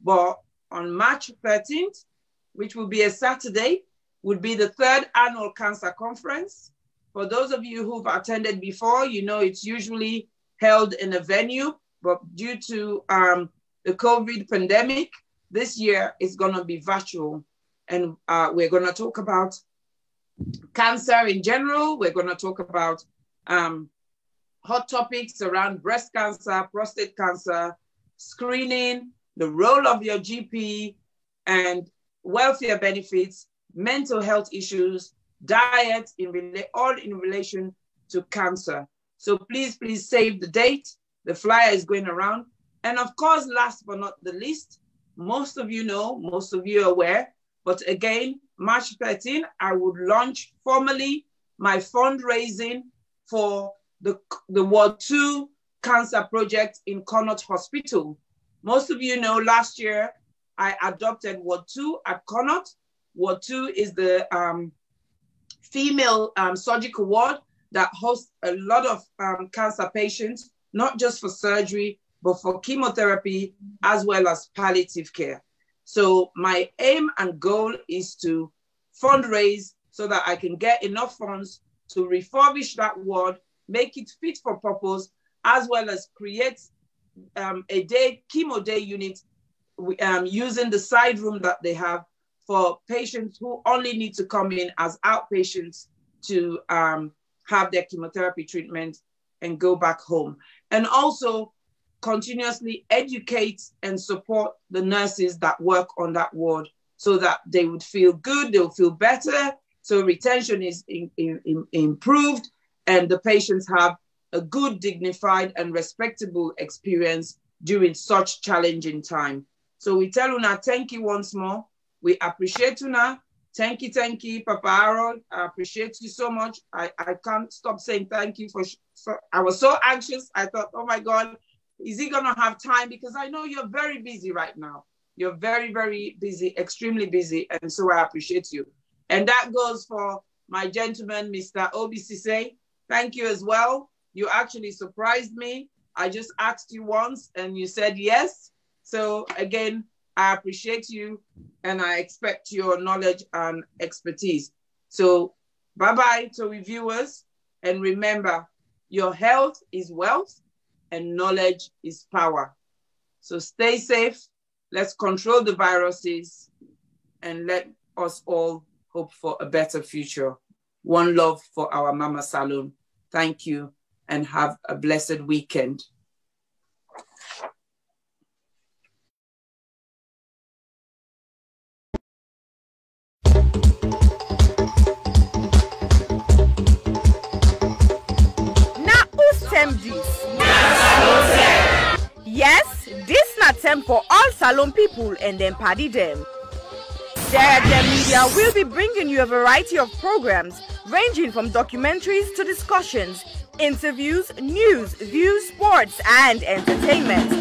But on March 13th, which will be a Saturday, would be the 3rd Annual Cancer Conference. For those of you who've attended before, you know it's usually held in a venue, but due to the COVID pandemic, this year it's gonna be virtual. And we're gonna talk about cancer in general. We're gonna talk about hot topics around breast cancer, prostate cancer, screening, the role of your GP, and welfare benefits, mental health issues, diet, all in relation to cancer. So please, please save the date. The flyer is going around. And of course, last but not the least, most of you know, most of you are aware, but again, March 13, I would launch formally my fundraising for the Ward 2 Cancer Project in Connaught Hospital. Most of you know last year, I adopted Ward 2 at Connaught. Ward 2 is the female surgical ward that hosts a lot of cancer patients, not just for surgery, but for chemotherapy, as well as palliative care. So my aim and goal is to fundraise so that I can get enough funds to refurbish that ward, make it fit for purpose, as well as create a chemo day unit using the side room that they have for patients who only need to come in as outpatients to have their chemotherapy treatment and go back home. And also continuously educate and support the nurses that work on that ward so that they would feel good, they'll feel better, so retention is improved and the patients have a good, dignified and respectable experience during such challenging time. So we tell Una thank you once more. We appreciate Una. Thank you, Papa Harold. I appreciate you so much. I can't stop saying thank you I was so anxious. I thought, oh my God, is he gonna have time? Because I know you're very busy right now. You're very, very busy, extremely busy. And so I appreciate you. And that goes for my gentleman, Mr. Obi Sise. Thank you as well. You actually surprised me. I just asked you once and you said yes. So again, I appreciate you and I expect your knowledge and expertise. So bye-bye to reviewers. And remember, your health is wealth and knowledge is power. So stay safe. Let's control the viruses and let us all hope for a better future. One love for our Mama Salon. Thank you and have a blessed weekend. Yes, this not time for all Salon people and them party them. Sarah Media will be bringing you a variety of programs ranging from documentaries to discussions, interviews, news, views, sports, and entertainment.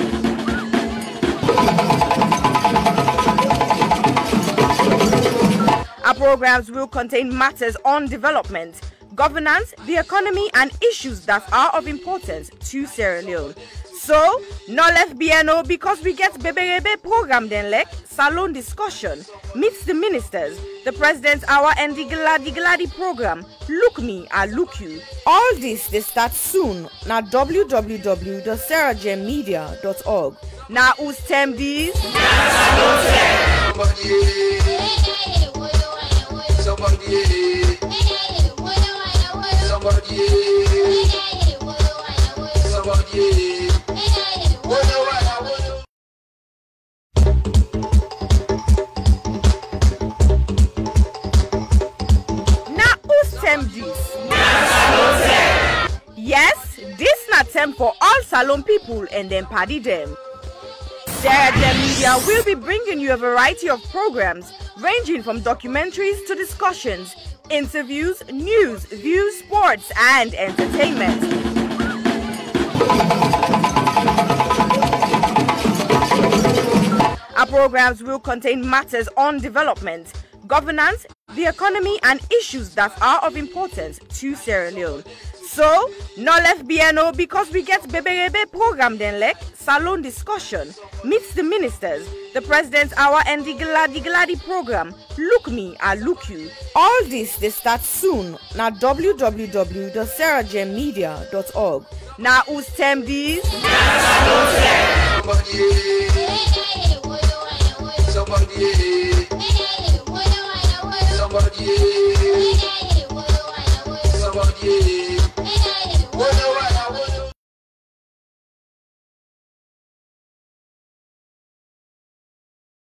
Our programs will contain matters on development, governance, the economy, and issues that are of importance to Sierra Leone. So, no left BNO because we get Bebe program then like salon discussion, meets the ministers, the president's hour and the Gladi program. Look me, I look you. All this they start soon na www.sarahjemmedia.org. Now who's tem these? Yes, this not time for all salon people and then party them. Sarah Gem Media will be bringing you a variety of programs ranging from documentaries to discussions, interviews, news, views, sports, and entertainment. Our programs will contain matters on development, governance, the economy, and issues that are of importance to Sierra Leone. So, no left BNO because we get Bebe program then like salon discussion, meets the ministers, the president's hour and the Gladi program. Look me, I look you. All this they start soon na www.sarahjemmedia.org. Now who's tem these? Somebody